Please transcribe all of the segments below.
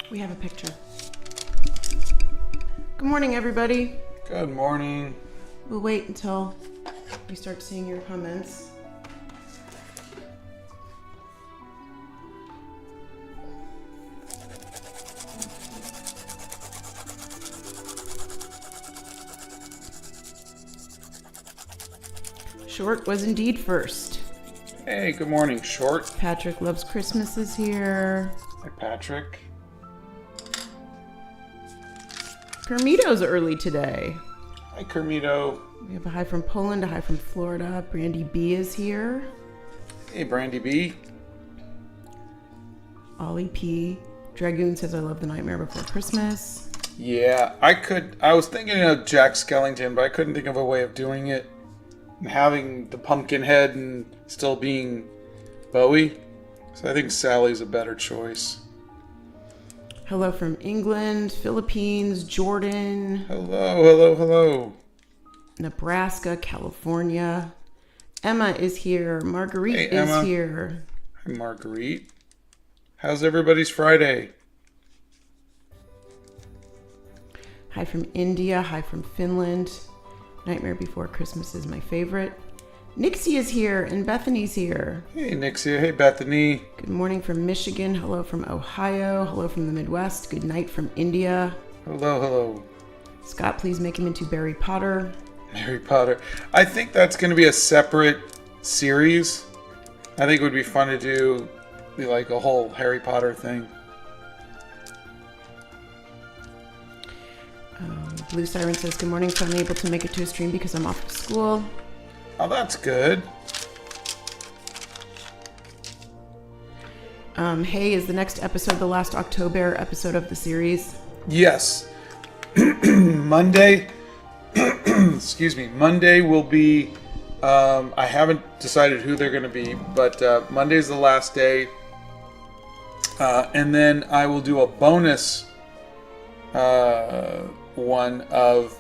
We have a picture. Good morning, everybody. Good morning. We'll wait until we start seeing your comments. Short was indeed first. Hey, good morning, Short. Patrick Loves Christmas is here. Hi, Patrick. Kermito's early today. Hi, Kermito. We have a hi from Poland, a hi from Florida. Brandy B is here. Hey, Brandy B. Ollie P. Dragoon says, I love The Nightmare Before Christmas. Yeah, I was thinking of Jack Skellington, but I couldn't think of a way of doing it. And having the pumpkin head and still being Bowie. So I think Sally's a better choice. Hello from England, Philippines, Jordan. Hello. Nebraska, California. Emma is here. Marguerite Hey, Emma. is here. Hi, Marguerite. How's everybody's Friday? Hi from India. Hi from Finland. Nightmare Before Christmas is my favorite. Nixie is here and Bethany's here. Hey, Nixie. Hey, Bethany. Good morning from Michigan. Hello from Ohio. Hello from the Midwest. Good night from India. Hello. Scott, please make him into Barry Potter. Harry Potter. I think that's going to be a separate series. I think it would be fun to do like a whole Harry Potter thing. Blue Siren says, good morning. Finally able to make it to a stream because I'm off to school. Oh, that's good. Hey, is the next episode the last OctoBEAR episode of the series? Yes. Monday. Excuse me. Monday will be. I haven't decided who they're going to be, but Monday's the last day. And then I will do a bonus one of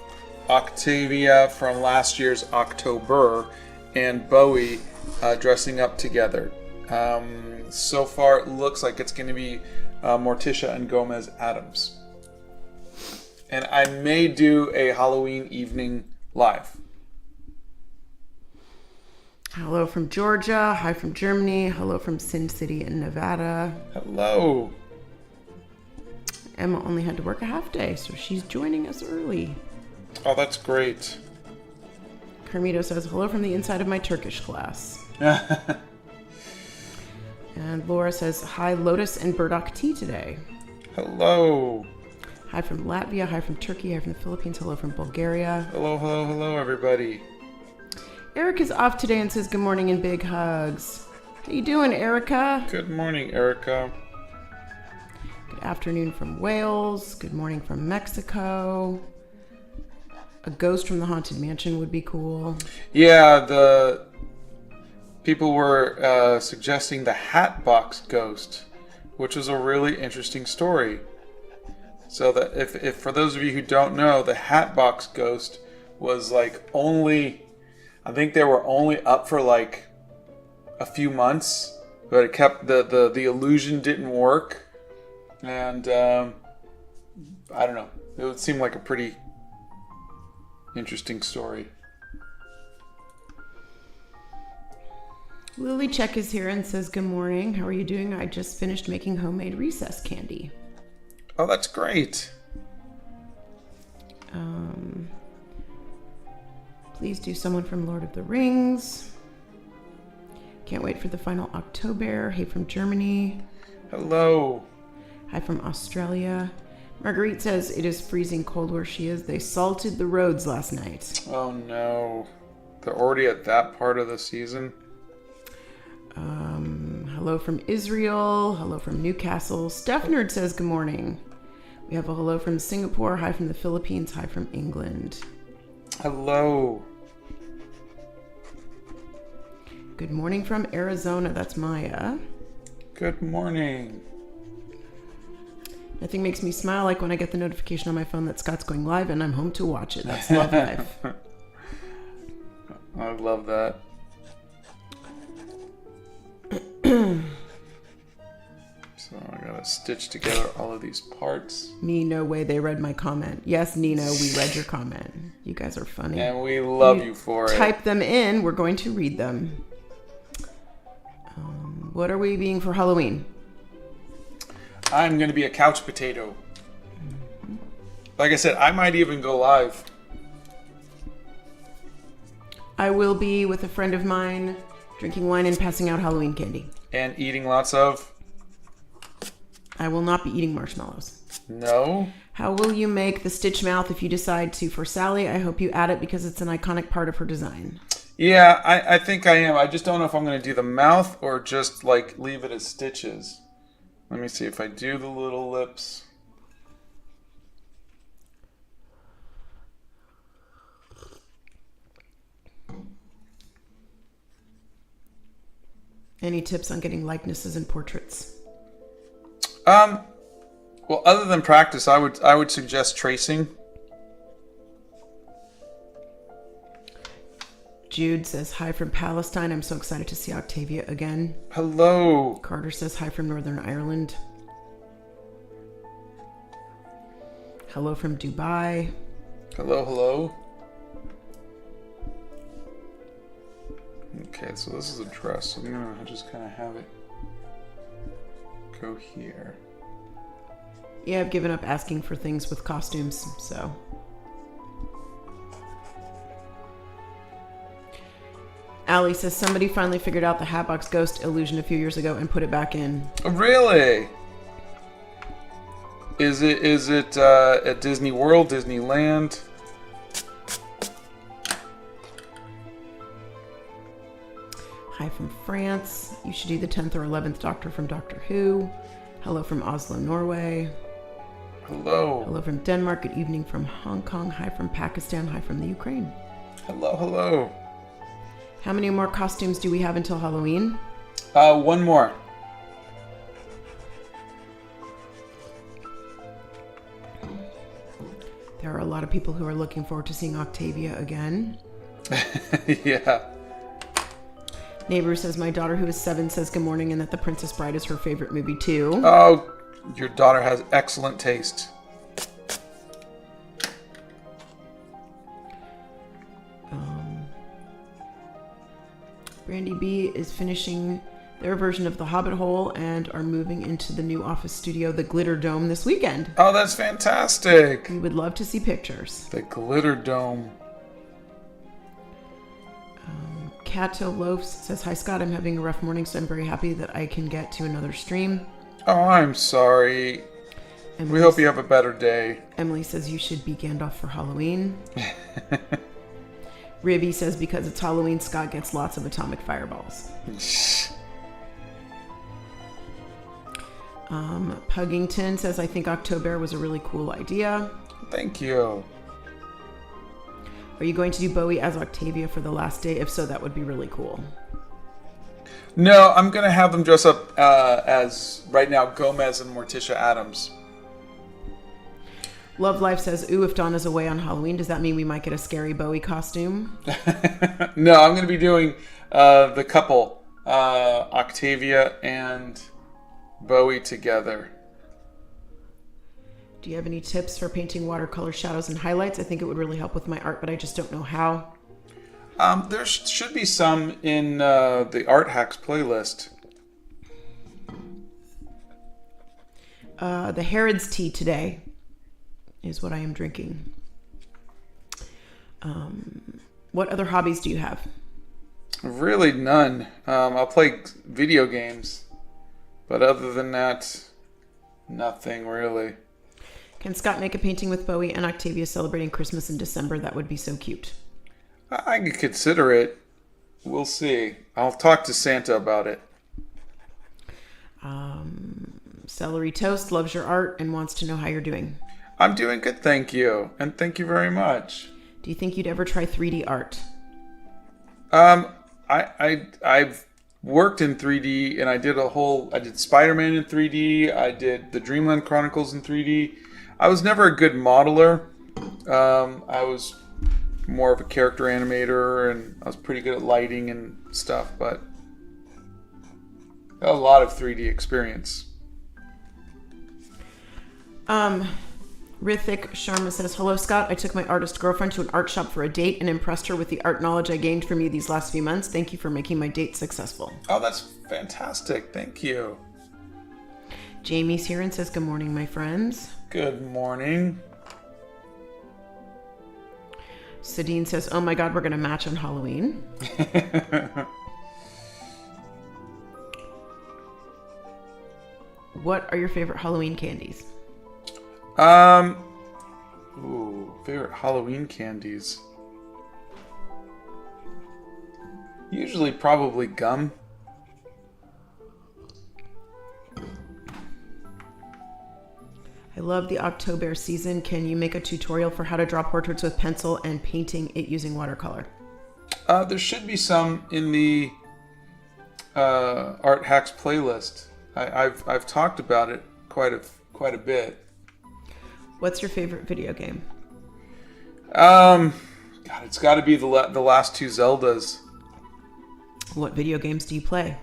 OctoBEAR from last year's OctoBEAR and Bowie dressing up together. So far, it looks like it's going to be Morticia and Gomez Adams. And I may do a Halloween evening live. Hello from Georgia. Hi from Germany. Hello from Sin City in Nevada. Hello. Emma only had to work a half day, so she's joining us early. Oh, that's great. Kermito says, hello from the inside of my Turkish class. And Laura says, hi, Lotus and Burdock tea today. Hello. Hi from Latvia, hi from Turkey, hi from the Philippines, hello from Bulgaria. Hello, everybody. Eric is off today and says good morning and big hugs. How you doing, Erica? Good morning, Erica. Good afternoon from Wales. Good morning from Mexico. A ghost from the Haunted Mansion would be cool. Yeah, the people were suggesting the Hatbox Ghost, which was a really interesting story. So that if for those of you who don't know, the Hatbox Ghost was like only, I think they were only up for like a few months, but it kept the illusion didn't work, and I don't know. It would seem like a pretty interesting story. Lily Check is here and says good morning. How are you doing? I just finished making homemade recess candy. Oh, that's great. Please do someone from Lord of the Rings. Can't wait for the final OctoBEAR. Hey from Germany. Hello. Hi from Australia. Marguerite says it is freezing cold where she is. They salted the roads last night. Oh no. They're already at that part of the season. Hello from Israel. Hello from Newcastle. Steph Nerd says good morning. We have a hello from Singapore. Hi from the Philippines. Hi from England. Hello. Good morning from Arizona. That's Maya. Good morning. Nothing makes me smile like when I get the notification on my phone that Scott's going live and I'm home to watch it. That's love life. I love that. So So I gotta stitch together all of these parts. Me, no way they read my comment. Yes, Nino, we read your comment. You guys are funny. And we love you for it. Type them in. We're going to read them. What are we being for Halloween? I'm going to be a couch potato. Like I said, I might even go live. I will be with a friend of mine, drinking wine and passing out Halloween candy. And eating lots of... I will not be eating marshmallows. No? How will you make the stitch mouth if you decide to for Sally? I hope you add it because it's an iconic part of her design. Yeah, I think I am. I just don't know if I'm going to do the mouth or just like leave it as stitches. Let me see if I do the little lips. Any tips on getting likenesses and portraits? Well, other than practice, I would suggest tracing. Jude says, hi from Palestine. I'm so excited to see Octavia again. Hello. Carter says, hi from Northern Ireland. Hello from Dubai. Hello, hello. Okay, so this is a dress. So I'm going to just kind of have it go here. Yeah, I've given up asking for things with costumes, so... Allie says somebody finally figured out the Hatbox Ghost illusion a few years ago and put it back in. Really? Is it at Disney World, Disneyland? Hi from France. You should do the 10th or 11th Doctor from Doctor Who. Hello from Oslo, Norway. Hello. Hello from Denmark. Good evening from Hong Kong. Hi from Pakistan. Hi from the Ukraine. Hello, hello. How many more costumes do we have until Halloween? One more. There are a lot of people who are looking forward to seeing Octavia again. Yeah. Neighbor says, my daughter who is 7 says good morning and that The Princess Bride is her favorite movie too. Oh, your daughter has excellent taste. Brandy B is finishing their version of the Hobbit hole and are moving into the new office studio, the Glitter Dome, this weekend. Oh, that's fantastic. We would love to see pictures. The Glitter Dome. Cato Loafs says, hi Scott, I'm having a rough morning, so I'm very happy that I can get to another stream. Oh, I'm sorry. We hope you have a better day. Emily says you should be Gandalf for Halloween. Ribby says because it's Halloween, Scott gets lots of atomic fireballs. Puggington says, I think OctoBEAR was a really cool idea. Thank you. Are you going to do Bowie as Octavia for the last day? If so, that would be really cool. No, I'm going to have them dress up as, right now, Gomez and Morticia Addams. Love Life says, ooh, if Dawn is away on Halloween, does that mean we might get a scary Bowie costume? No, I'm going to be doing the couple, Octavia and Bowie together. Do you have any tips for painting watercolor shadows and highlights? I think it would really help with my art, but I just don't know how. There should be some in the Art Hacks playlist. The Harrods tea today is what I am drinking. What other hobbies do you have? Really none. I'll play video games, but other than that, nothing really. Can Scott make a painting with Bowie and Octavia celebrating Christmas in December? That would be so cute. I could consider it. We'll see. I'll talk to Santa about it. Celery Toast loves your art and wants to know how you're doing. I'm doing good, thank you. And thank you very much. Do you think you'd ever try 3D art? I've worked in 3D and I did Spider-Man in 3D. I did the Dreamland Chronicles in 3D. I was never a good modeler. I was more of a character animator and I was pretty good at lighting and stuff, but a lot of 3D experience. Rithik Sharma says, hello, Scott. I took my artist girlfriend to an art shop for a date and impressed her with the art knowledge I gained from you these last few months. Thank you for making my date successful. Oh, that's fantastic. Thank you. Jamie's here and says, good morning, my friends. Good morning. Sadine says, oh my God, we're going to match on Halloween. What are your favorite Halloween candies? Favorite Halloween candies. Usually probably gum. I love the OctoBEAR season. Can you make a tutorial for how to draw portraits with pencil and painting it using watercolor? There should be some in the Art Hacks playlist. I've talked about it quite a bit. What's your favorite video game? God, it's got to be the last two Zeldas. What video games do you play?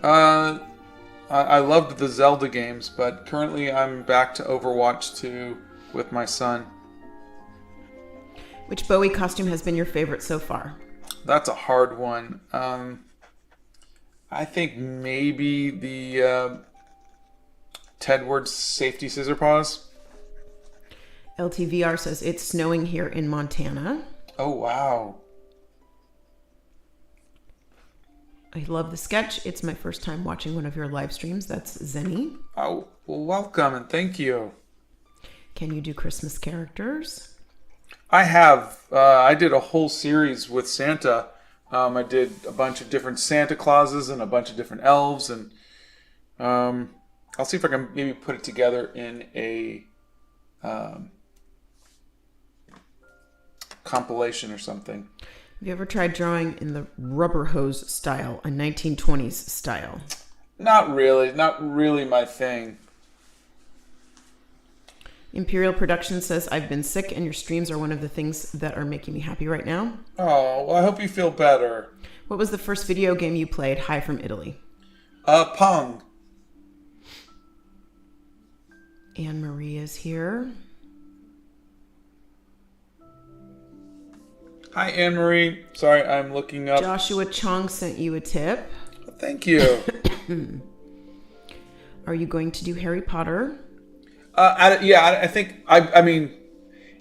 I loved the Zelda games, but currently I'm back to Overwatch 2 with my son. Which Bowie costume has been your favorite so far? That's a hard one. I think maybe the Tedward's safety scissor paws. LTVR says, it's snowing here in Montana. Oh, wow. I love the sketch. It's my first time watching one of your live streams. That's Zenny. Oh, well, welcome and thank you. Can you do Christmas characters? I have. I did a whole series with Santa. I did a bunch of different Santa Clauses and a bunch of different elves. And I'll see if I can maybe put it together in a compilation or something. Have you ever tried drawing in the rubber hose style, a 1920s style? Not really. Not really my thing. Imperial Production says, I've been sick and your streams are one of the things that are making me happy right now. Oh, well, I hope you feel better. What was the first video game you played? Hi from Italy. Pong. Anne Marie is here. Hi, Anne-Marie. Sorry, I'm looking up. Joshua Chong sent you a tip. Thank you. Are you going to do Harry Potter? I think, I mean,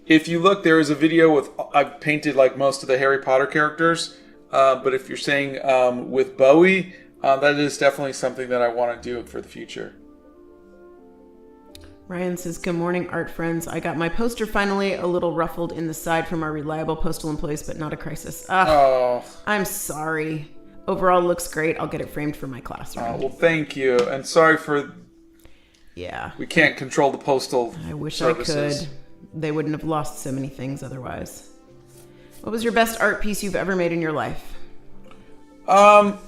if you look, there is a video with, I've painted like most of the Harry Potter characters. But if you're saying with Bowie, that is definitely something that I want to do for the future. Ryan says, good morning, art friends. I got my poster finally, a little ruffled in the side from our reliable postal employees, but not a crisis. Oh, I'm sorry. Overall looks great. I'll get it framed for my classroom. Well, thank you. And sorry for... Yeah. We can't control the postal I wish services. I could. They wouldn't have lost so many things otherwise. What was your best art piece you've ever made in your life? I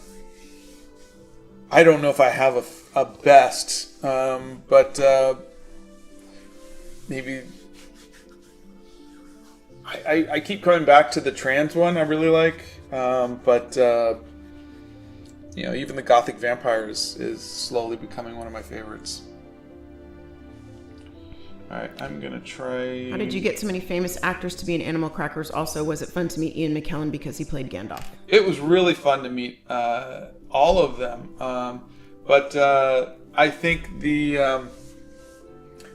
don't know if I have a best, but maybe I keep coming back to the trans one I really like, but even the Gothic Vampire is slowly becoming one of my favorites. Alright, I'm gonna try... How did you get so many famous actors to be in Animal Crackers? Also, was it fun to meet Ian McKellen because he played Gandalf? It was really fun to meet all of them, but I think there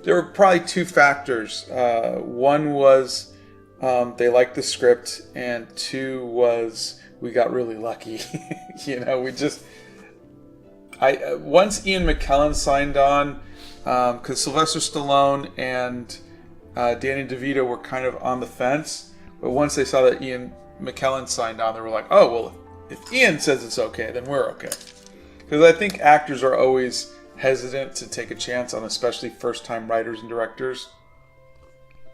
were probably two factors. One was they liked the script, and two was we got really lucky. Once Ian McKellen signed on, because Sylvester Stallone and Danny DeVito were kind of on the fence, but once they saw that Ian McKellen signed on, they were like, oh, well, if Ian says it's okay, then we're okay. Because I think actors are always hesitant to take a chance on especially first-time writers and directors.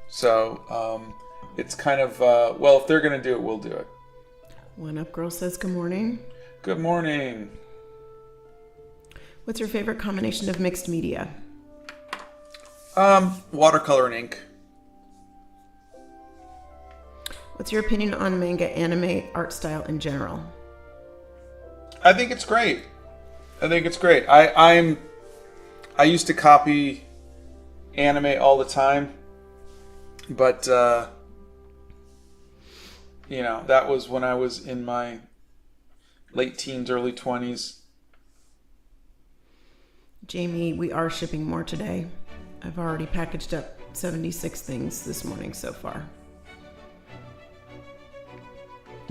So it's kind of, if they're going to do it, we'll do it. One Up Girl says good morning. Good morning. What's your favorite combination of mixed media? Watercolor and ink. What's your opinion on manga anime art style in general? I think it's great. I used to copy anime all the time, but that was when I was in my late teens, early 20s. Jamie, we are shipping more today. I've already packaged up 76 things this morning so far.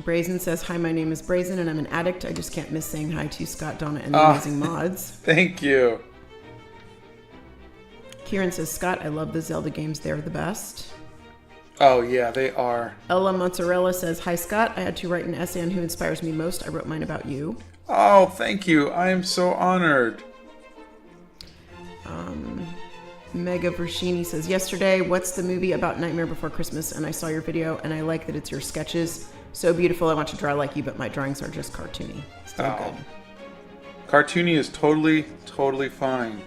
Brazen says, hi, my name is Brazen and I'm an addict. I just can't miss saying hi to Scott, Donna, and the amazing mods. Thank you. Kieran says, Scott, I love the Zelda games. They're the best. Oh, yeah, they are. Ella Mozzarella says, hi, Scott. I had to write an essay on who inspires me most. I wrote mine about you. Oh, thank you. I am so honored. Mega Vershini says, yesterday, what's the movie about Nightmare Before Christmas? And I saw your video, and I like that it's your sketches. So beautiful. I want to draw like you, but my drawings are just cartoony. Still good. Cartoony is totally, totally fine.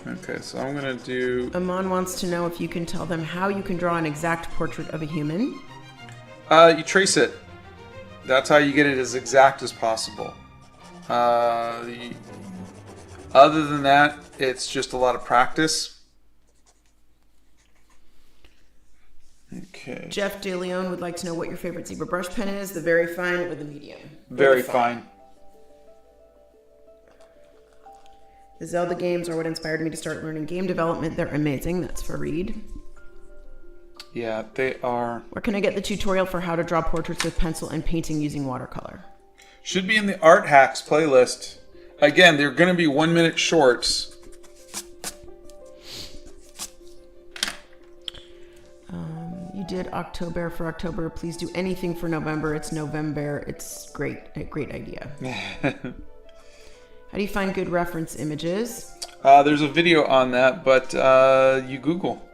Okay, so I'm going to do... Amon wants to know if you can tell them how you can draw an exact portrait of a human. You trace it. That's how you get it as exact as possible. Other than that, it's just a lot of practice. Okay. Jeff DeLeon would like to know what your favorite zebra brush pen is, the very fine or the medium? Very fine. The Zelda games are what inspired me to start learning game development. They're amazing. That's Fareed. Yeah, they are. Where can I get the tutorial for how to draw portraits with pencil and painting using watercolor? Should be in the Art Hacks playlist. Again, they're going to be 1-minute shorts. You did OctoBEAR for October. Please do anything for November. It's November. It's great. A great idea. How do you find good reference images? There's a video on that, but you Google.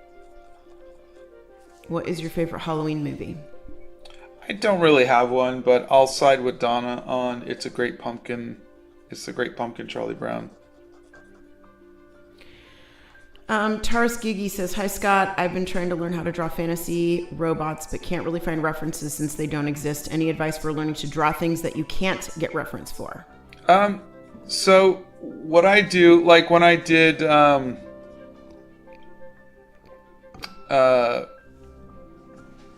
What is your favorite Halloween movie? I don't really have one, but I'll side with Donna on It's a Great Pumpkin. It's the Great Pumpkin, Charlie Brown. Taurus Gigi says, hi, Scott. I've been trying to learn how to draw fantasy robots, but can't really find references since they don't exist. Any advice for learning to draw things that you can't get reference for? So what I do, like when I did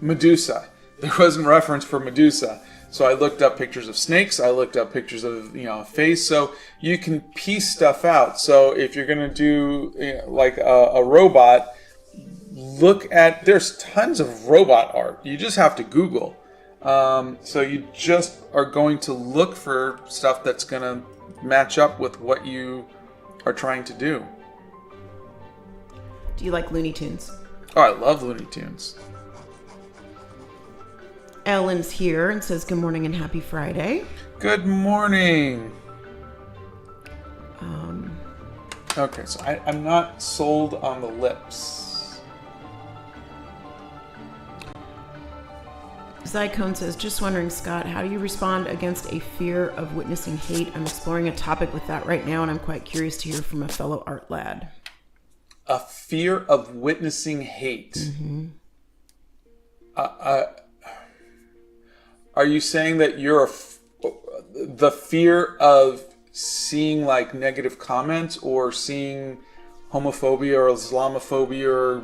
Medusa, there wasn't reference for Medusa. So I looked up pictures of snakes. I looked up pictures of, a face. So you can piece stuff out. So if you're going to do like a robot, there's tons of robot art. You just have to Google. So you just are going to look for stuff that's going to match up with what you are trying to do. Do you like Looney Tunes? Oh, I love Looney Tunes. Ellen's here and says good morning and happy Friday. Good morning. Okay, so I'm not sold on the lips. Zycone says, just wondering, Scott, how do you respond against a fear of witnessing hate? I'm exploring a topic with that right now, and I'm quite curious to hear from a fellow art lad. A fear of witnessing hate? Mm-hmm. Are you saying that you're the fear of seeing like negative comments or seeing homophobia or Islamophobia or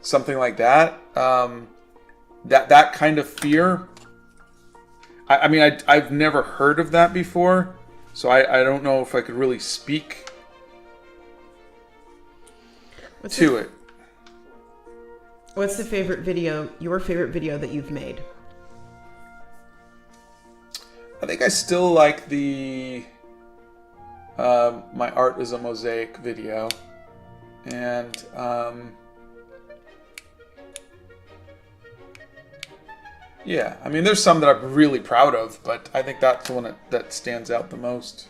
something like that? That kind of fear? I've never heard of that before, so I don't know if I could really speak to it. What's your favorite video that you've made? I think I still like the My Art is a Mosaic video. And yeah, there's some that I'm really proud of, but I think that's the one that stands out the most.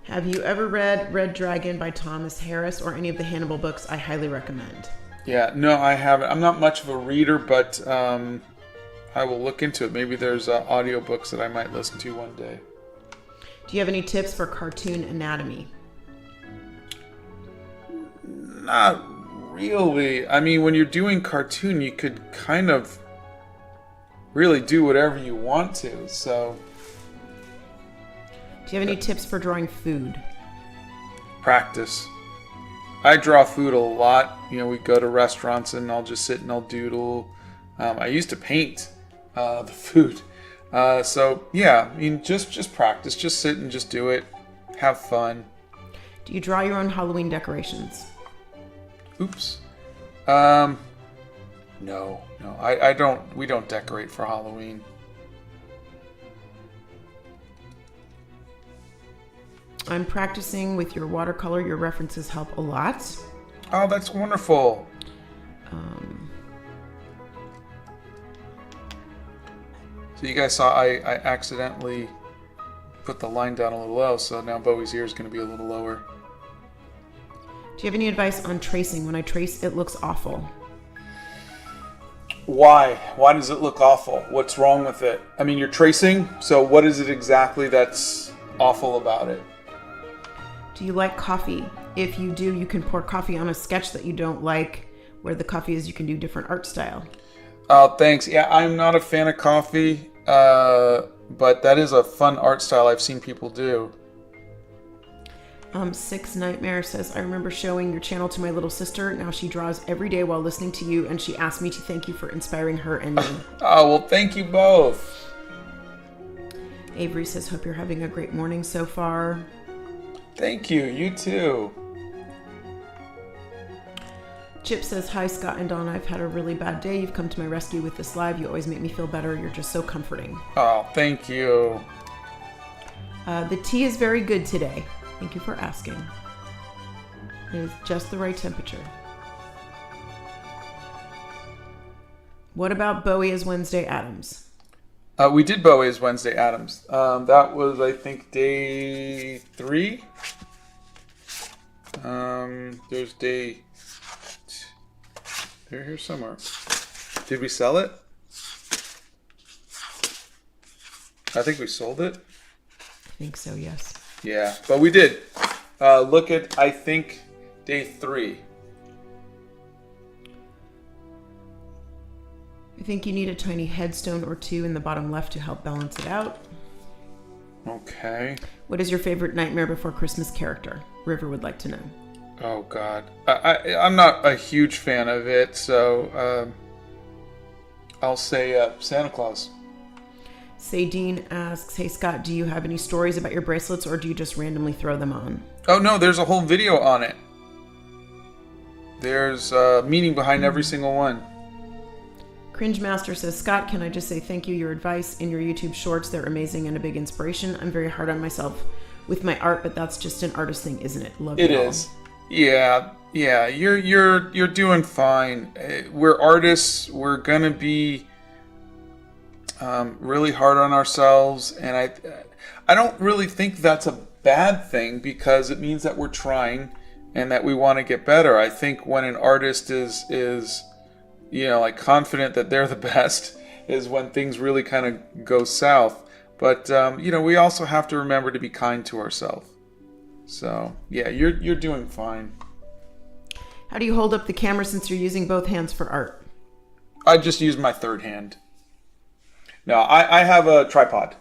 Have you ever read Red Dragon by Thomas Harris or any of the Hannibal books? I highly recommend. Yeah, no, I haven't. I'm not much of a reader, but I will look into it. Maybe there's audiobooks that I might listen to one day. Do you have any tips for cartoon anatomy? Not really. When you're doing cartoon, you could kind of really do whatever you want to, so... Do you have any tips for drawing food? Practice. I draw food a lot. You know, we go to restaurants and I'll just sit and I'll doodle. I used to paint the food. So yeah, I mean, just practice. Just sit and just do it. Have fun. Do you draw your own Halloween decorations? Oops. No, I don't. We don't decorate for Halloween. I'm practicing with your watercolor. Your references help a lot. Oh, that's wonderful. So you guys saw I accidentally put the line down a little low, so now Bowie's ear is going to be a little lower. Do you have any advice on tracing? When I trace, it looks awful. Why? Why does it look awful? What's wrong with it? I mean, you're tracing, so what is it exactly that's awful about it? Do you like coffee? If you do, you can pour coffee on a sketch that you don't like. Where the coffee is, you can do different art style. Oh, thanks. Yeah, I'm not a fan of coffee, but that is a fun art style I've seen people do. Six Nightmare says, I remember showing your channel to my little sister. Now she draws every day while listening to you, and she asked me to thank you for inspiring her and me. Oh, well, thank you both. Avery says, hope you're having a great morning so far. Thank you. You too. Chip says, hi, Scott and Donna. I've had a really bad day. You've come to my rescue with this live. You always make me feel better. You're just so comforting. Oh, thank you. The tea is very good today. Thank you for asking. It is just the right temperature. What about Bowie as Wednesday Addams? We did Bowie as Wednesday Addams. That was, I think, day 3. There's day... They're here somewhere. Did we sell it? I think we sold it. I think so, yes. Yeah, but we did. Look at, I think, day 3. I think you need a tiny headstone or 2 in the bottom left to help balance it out. Okay. What is your favorite Nightmare Before Christmas character? River would like to know. Oh, God. I'm not a huge fan of it, so I'll say Santa Claus. Sadine asks, hey, Scott, do you have any stories about your bracelets, or do you just randomly throw them on? Oh, no, there's a whole video on it. There's a meaning behind every single one. Cringe Master says, Scott, can I just say thank you? Your advice in your YouTube shorts, they're amazing and a big inspiration. I'm very hard on myself with my art, but that's just an artist thing, isn't it? Love you all. It is. Yeah, you're doing fine. We're artists. We're gonna be really hard on ourselves, and I don't really think that's a bad thing, because it means that we're trying and that we want to get better. I think when an artist is like confident that they're the best is when things really kind of go south. But we also have to remember to be kind to ourselves. So yeah, you're doing fine. How do you hold up the camera since you're using both hands for art? I just use my third hand. No, I have a tripod.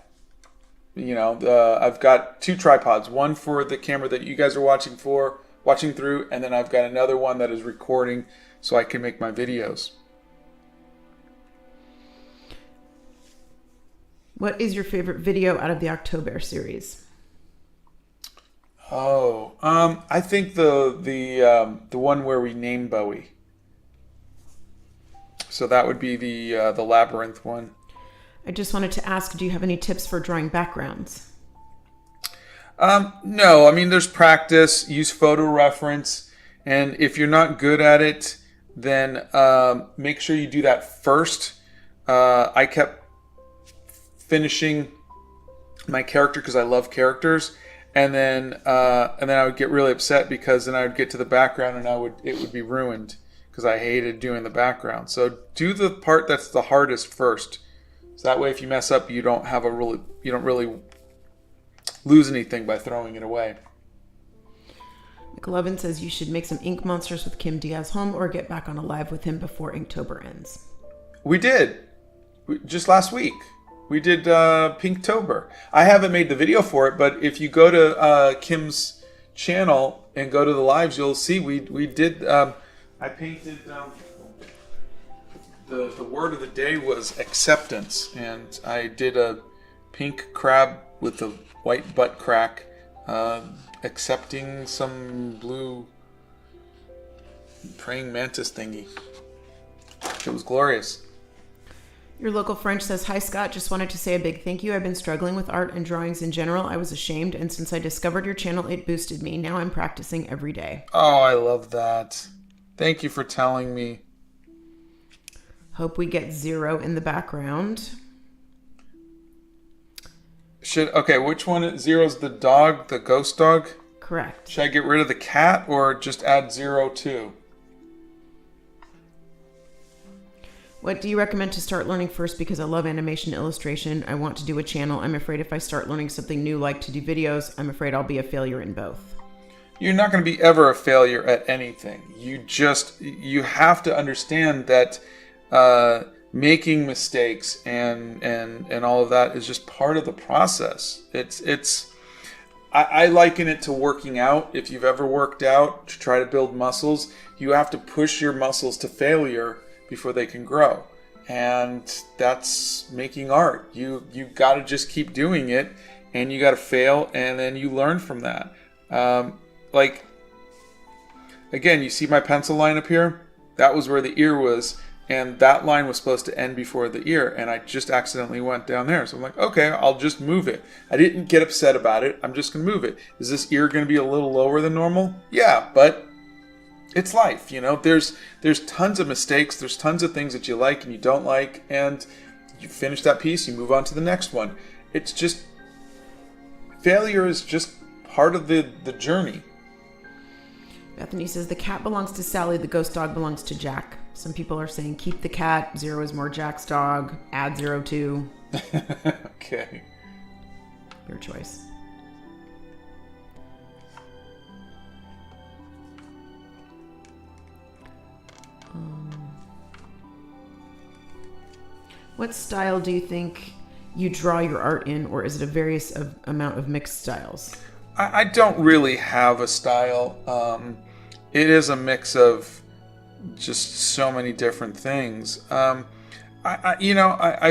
I've got 2 tripods. One for the camera that you guys are watching through, and then I've got another one that is recording so I can make my videos. What is your favorite video out of the OctoBEAR series? Oh, I think the one where we name Bowie. So that would be the labyrinth one. I just wanted to ask, do you have any tips for drawing backgrounds? No, I mean, there's practice. Use photo reference, and if you're not good at it, then make sure you do that first. I kept finishing my character because I love characters, and then I would get really upset because then I would get to the background and it would be ruined because I hated doing the background. So do the part that's the hardest first. So that way, if you mess up, you don't really lose anything by throwing it away. McLovin says you should make some ink monsters with Kim Diaz-Holm or get back on a live with him before Inktober ends. We did. Just last week. We did Pinktober. I haven't made the video for it, but if you go to Kim's channel, and go to the lives, you'll see we did. I painted. The word of the day was acceptance, and I did a pink crab with a white butt crack, accepting some blue praying mantis thingy. It was glorious. Your local French says, "Hi Scott, just wanted to say a big thank you. I've been struggling with art and drawings in general. I was ashamed, and since I discovered your channel, it boosted me. Now I'm practicing every day." Oh, I love that. Thank you for telling me. Hope we get Zero in the background. Okay, which one? Zero's the dog, the ghost dog? Correct. Should I get rid of the cat or just add Zero too? What do you recommend to start learning first? Because I love animation illustration. I want to do a channel. I'm afraid if I start learning something new, like to do videos, I'm afraid I'll be a failure in both. You're not going to be ever a failure at anything. You have to understand that making mistakes and all of that is just part of the process. I liken it to working out. If you've ever worked out to try to build muscles, you have to push your muscles to failure before they can grow. And that's making art. You got to just keep doing it, and you got to fail, and then you learn from that. Like, again, you see my pencil line up here? That was where the ear was, and that line was supposed to end before the ear, and I just accidentally went down there. So I'm like, okay, I'll just move it. I didn't get upset about it. I'm just going to move it. Is this ear going to be a little lower than normal? Yeah, but it's life, you know. There's tons of mistakes. There's tons of things that you like and you don't like, and you finish that piece, you move on to the next one. It's just, failure is just part of the journey. Bethany says, the cat belongs to Sally, the ghost dog belongs to Jack. Some people are saying keep the cat, Zero is more Jack's dog, add Zero too. Okay. Your choice. What style do you think you draw your art in, or is it a various amount of mixed styles? I don't really have a style. It is a mix of just so many different things. I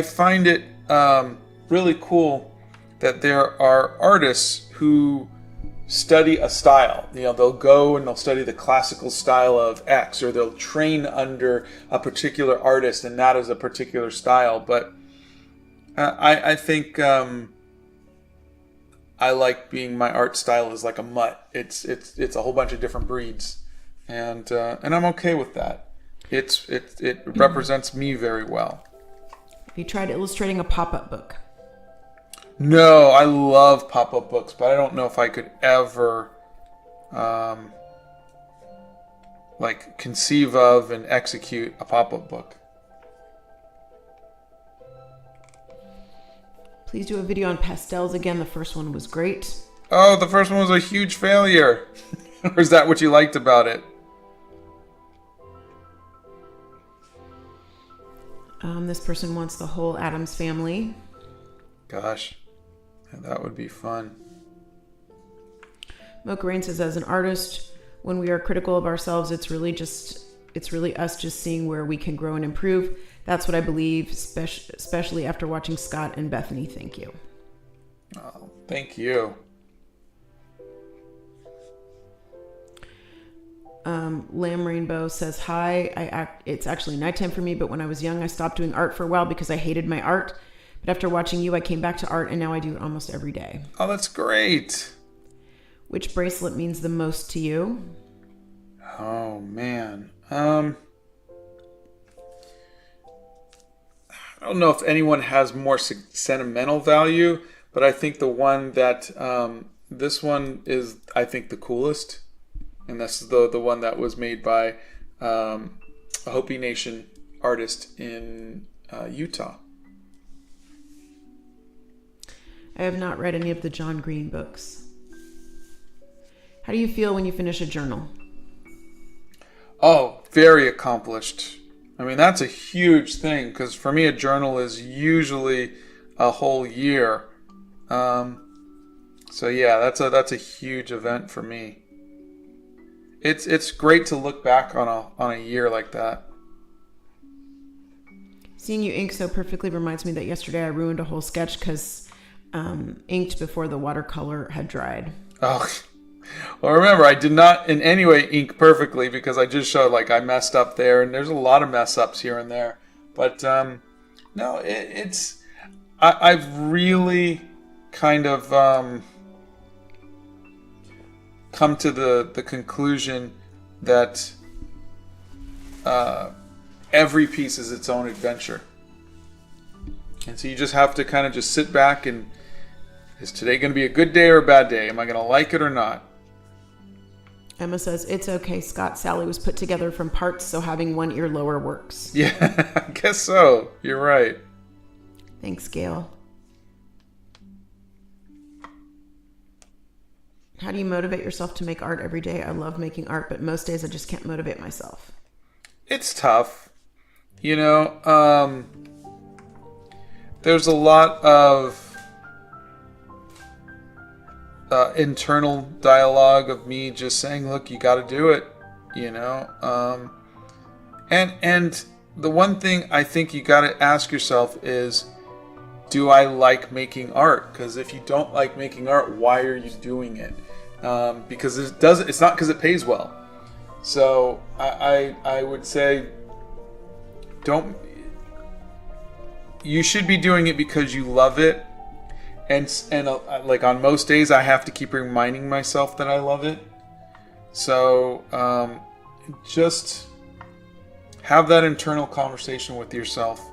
find it really cool that there are artists who study a style. You know, they'll go and they'll study the classical style of X, or they'll train under a particular artist, and that is a particular style. But I think I like being, my art style is like a mutt. It's a whole bunch of different breeds, and I'm okay with that. It represents me very well. Have you tried illustrating a pop-up book? No, I love pop-up books, but I don't know if I could ever conceive of and execute a pop-up book. Please do a video on pastels again. The first one was great. Oh, the first one was a huge failure. Or is that what you liked about it? This person wants the whole Addams Family. Gosh, that would be fun. Mocha Rain says, as an artist, when we are critical of ourselves, it's really us just seeing where we can grow and improve. That's what I believe, especially after watching Scott and Bethany. Thank you. Oh, thank you. Lamb Rainbow says, hi. It's actually nighttime for me, but when I was young, I stopped doing art for a while because I hated my art. But after watching you, I came back to art, and now I do it almost every day. Oh, that's great. Which bracelet means the most to you? Oh, man. I don't know if anyone has more sentimental value, but I think the one that, this one is, I think, the coolest. And this is the one that was made by a Hopi Nation artist in Utah. I have not read any of the John Green books. How do you feel when you finish a journal? Oh, very accomplished. I mean, that's a huge thing, because for me, a journal is usually a whole year. So yeah, that's a huge event for me. it's great to look back on a year like that. Seeing you ink so perfectly reminds me that yesterday I ruined a whole sketch because inked before the watercolor had dried. Oh, well, remember, I did not in any way ink perfectly because I just showed like I messed up there, and there's a lot of mess ups here and there. But no, I've really kind of come to the conclusion that every piece is its own adventure. And so you just have to kind of just sit back and, is today going to be a good day or a bad day? Am I going to like it or not? Emma says, it's okay, Scott. Sally was put together from parts, so having one ear lower works. Yeah, I guess so. You're right. Thanks, Gail. How do you motivate yourself to make art every day? I love making art, but most days I just can't motivate myself. It's tough. You know, there's a lot of internal dialogue of me just saying, look, you got to do it, you know. And the one thing I think you got to ask yourself is, do I like making art? Because if you don't like making art, why are you doing it? Because it's not because it pays well. So I would say, you should be doing it because you love it. And like on most days, I have to keep reminding myself that I love it. So just have that internal conversation with yourself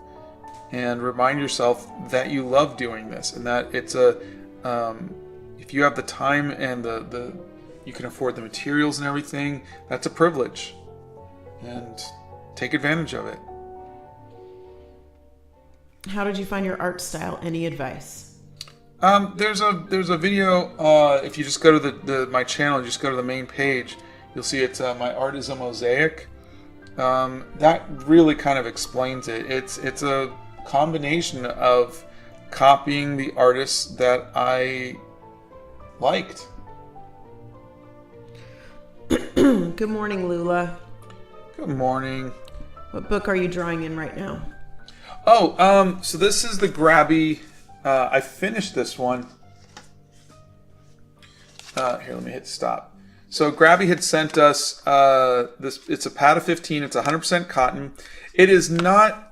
and remind yourself that you love doing this, and that it's if you have the time and you can afford the materials and everything, that's a privilege, and take advantage of it. How did you find your art style? Any advice? There's a video. If you just go to my channel, just go to the main page, you'll see it's my art is a mosaic. That really kind of explains it. It's a combination of copying the artists that I liked. Good morning, Lula. Good morning. What book are you drawing in right now? Oh, so this is the Grabby. I finished this one. Here, let me hit stop. So Grabby had sent us this. It's a pad of 15. It's 100% cotton. It is not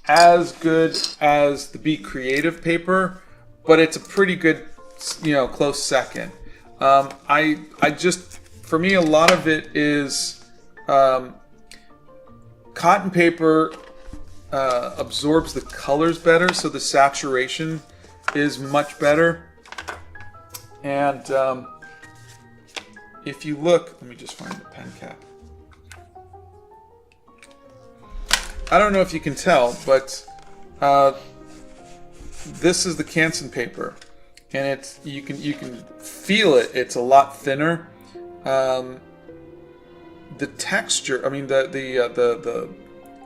as good as the Be Creative paper, but it's a pretty good, close second. I just, for me, a lot of it is cotton paper absorbs the colors better, so the saturation is much better. And if you look, let me just find the pen cap. I don't know if you can tell, but this is the Canson paper, and you can feel it. It's a lot thinner. The texture, the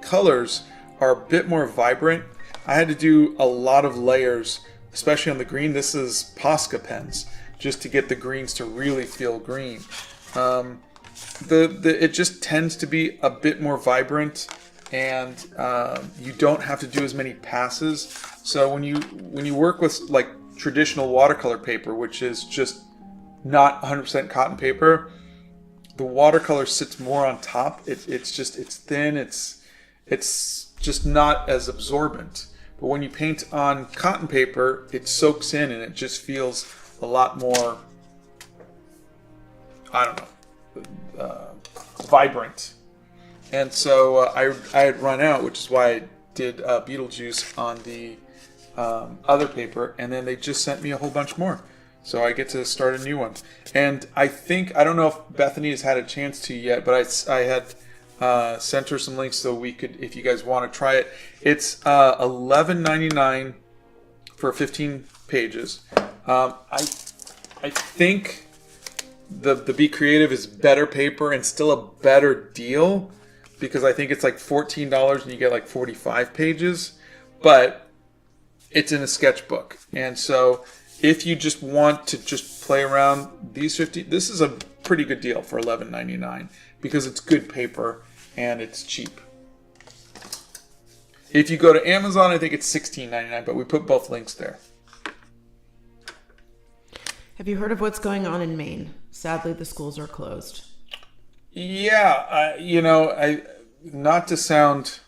colors are a bit more vibrant. I had to do a lot of layers, especially on the green. This is Posca pens, just to get the greens to really feel green. It just tends to be a bit more vibrant, and you don't have to do as many passes. So when you work with like traditional watercolor paper, which is just not 100% cotton paper, the watercolor sits more on top. It's thin. It's just not as absorbent. But when you paint on cotton paper, it soaks in and it just feels a lot more, vibrant. And so I had run out, which is why I did Beetlejuice on the other paper, and then they just sent me a whole bunch more. So I get to start a new one. And I don't know if Bethany has had a chance to yet, but I had sent her some links so we could, if you guys want to try it. It's $11.99 for 15 pages. I think the Be Creative is better paper and still a better deal, because I think it's like $14 and you get like 45 pages, but it's in a sketchbook. And so if you just want to just play around these 50, this is a pretty good deal for $11.99 because it's good paper and it's cheap. If you go to Amazon, I think it's $16.99, but we put both links there. Have you heard of what's going on in Maine? Sadly, the schools are closed. Yeah, not to sound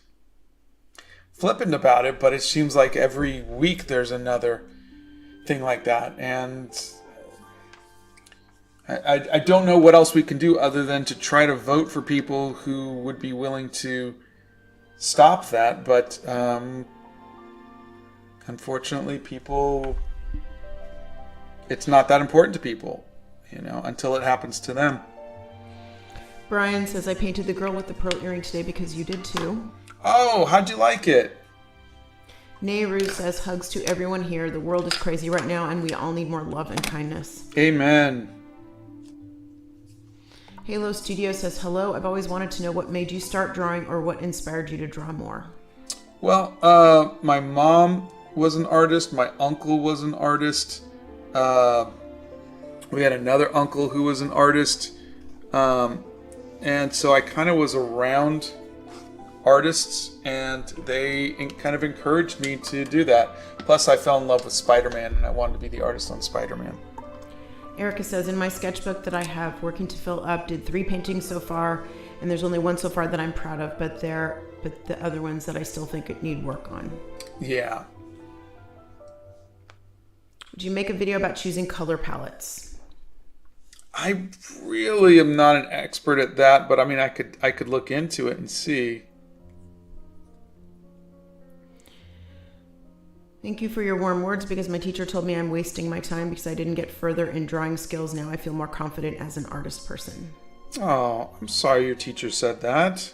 flippant about it, but it seems like every week there's another thing like that, and I don't know what else we can do other than to try to vote for people who would be willing to stop that, but unfortunately it's not that important to people, until it happens to them. Brian says, I painted the girl with the pearl earring today because you did too. Oh, how'd you like it? Nehru says, hugs to everyone here. The world is crazy right now and we all need more love and kindness. Amen. Halo Studio says, hello, I've always wanted to know what made you start drawing or what inspired you to draw more. Well, my mom was an artist. My uncle was an artist. We had another uncle who was an artist. And so I kind of was around artists, and they kind of encouraged me to do that. Plus, I fell in love with Spider-Man, and I wanted to be the artist on Spider-Man. Erica says, in my sketchbook that I have working to fill up, did 3 paintings so far, and there's only one so far that I'm proud of, but the other ones that I still think need work on. Yeah. Would you make a video about choosing color palettes? I really am not an expert at that, but I mean, I could look into it and see. Thank you for your warm words because my teacher told me I'm wasting my time because I didn't get further in drawing skills. Now I feel more confident as an artist person. Oh, I'm sorry your teacher said that.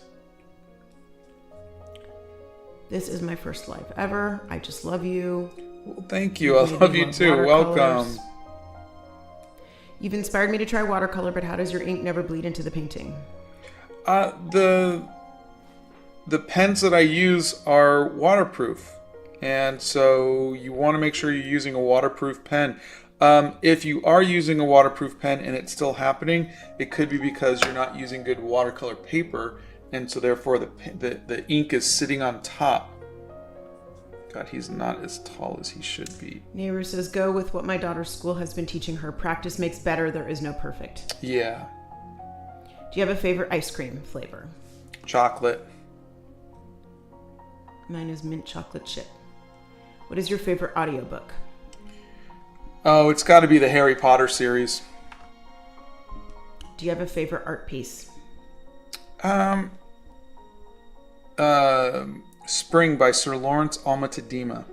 This is my first live ever. I just love you. Well, thank you. I love you too. Welcome. You've inspired me to try watercolor, but how does your ink never bleed into the painting? The pens that I use are waterproof. And so you want to make sure you're using a waterproof pen. If you are using a waterproof pen and it's still happening, it could be because you're not using good watercolor paper. And so therefore the ink is sitting on top. God, he's not as tall as he should be. Nehru says, go with what my daughter's school has been teaching her. Practice makes better. There is no perfect. Yeah. Do you have a favorite ice cream flavor? Chocolate. Mine is mint chocolate chip. What is your favorite audiobook? Oh, it's got to be the Harry Potter series. Do you have a favorite art piece? Spring by Sir Lawrence Alma-Tadema.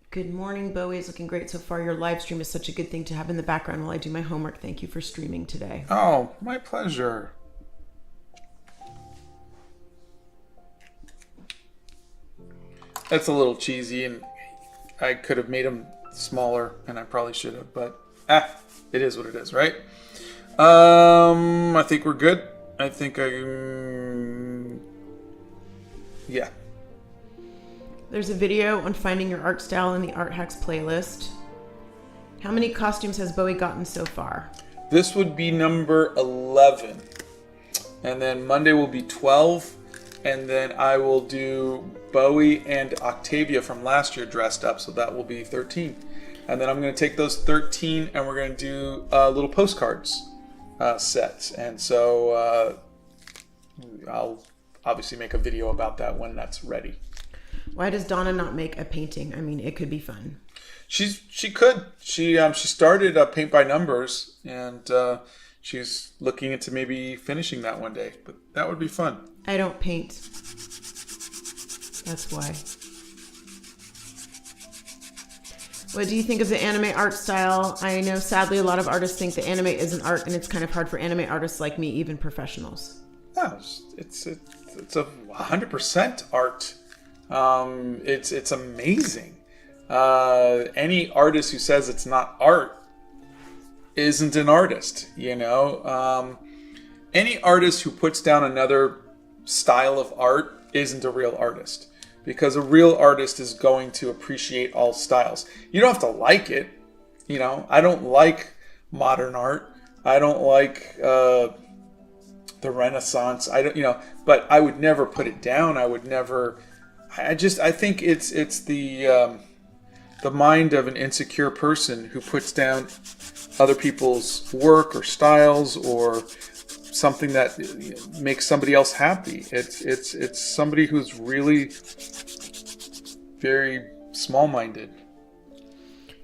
Good morning, Bowie is looking great so far. Your live stream is such a good thing to have in the background while I do my homework. Thank you for streaming today. Oh, my pleasure. That's a little cheesy, and I could have made them smaller, and I probably should have, but it is what it is, right? I think we're good. I think yeah. There's a video on finding your art style in the Art Hacks playlist. How many costumes has Bowie gotten so far? This would be number 11. And then Monday will be 12. And then I will do Bowie and Octavia from last year dressed up. So that will be 13. And then I'm going to take those 13 and we're going to do little postcards sets. And so I'll obviously make a video about that when that's ready. Why does Donna not make a painting? I mean, it could be fun. She could. She started Paint by Numbers, and she's looking into maybe finishing that one day. But that would be fun. I don't paint. That's why. What do you think of the anime art style? I know, sadly, a lot of artists think that anime isn't art, and it's kind of hard for anime artists like me, even professionals. No, it's a 100% art. It's amazing. Any artist who says it's not art isn't an artist, you know. Any artist who puts down another style of art isn't a real artist, because a real artist is going to appreciate all styles. You don't have to like it. I don't like modern art. I don't like the Renaissance. I don't, but I would never put it down. I would never. I think it's the mind of an insecure person who puts down other people's work or styles or something that makes somebody else happy. It's somebody who's really very small-minded.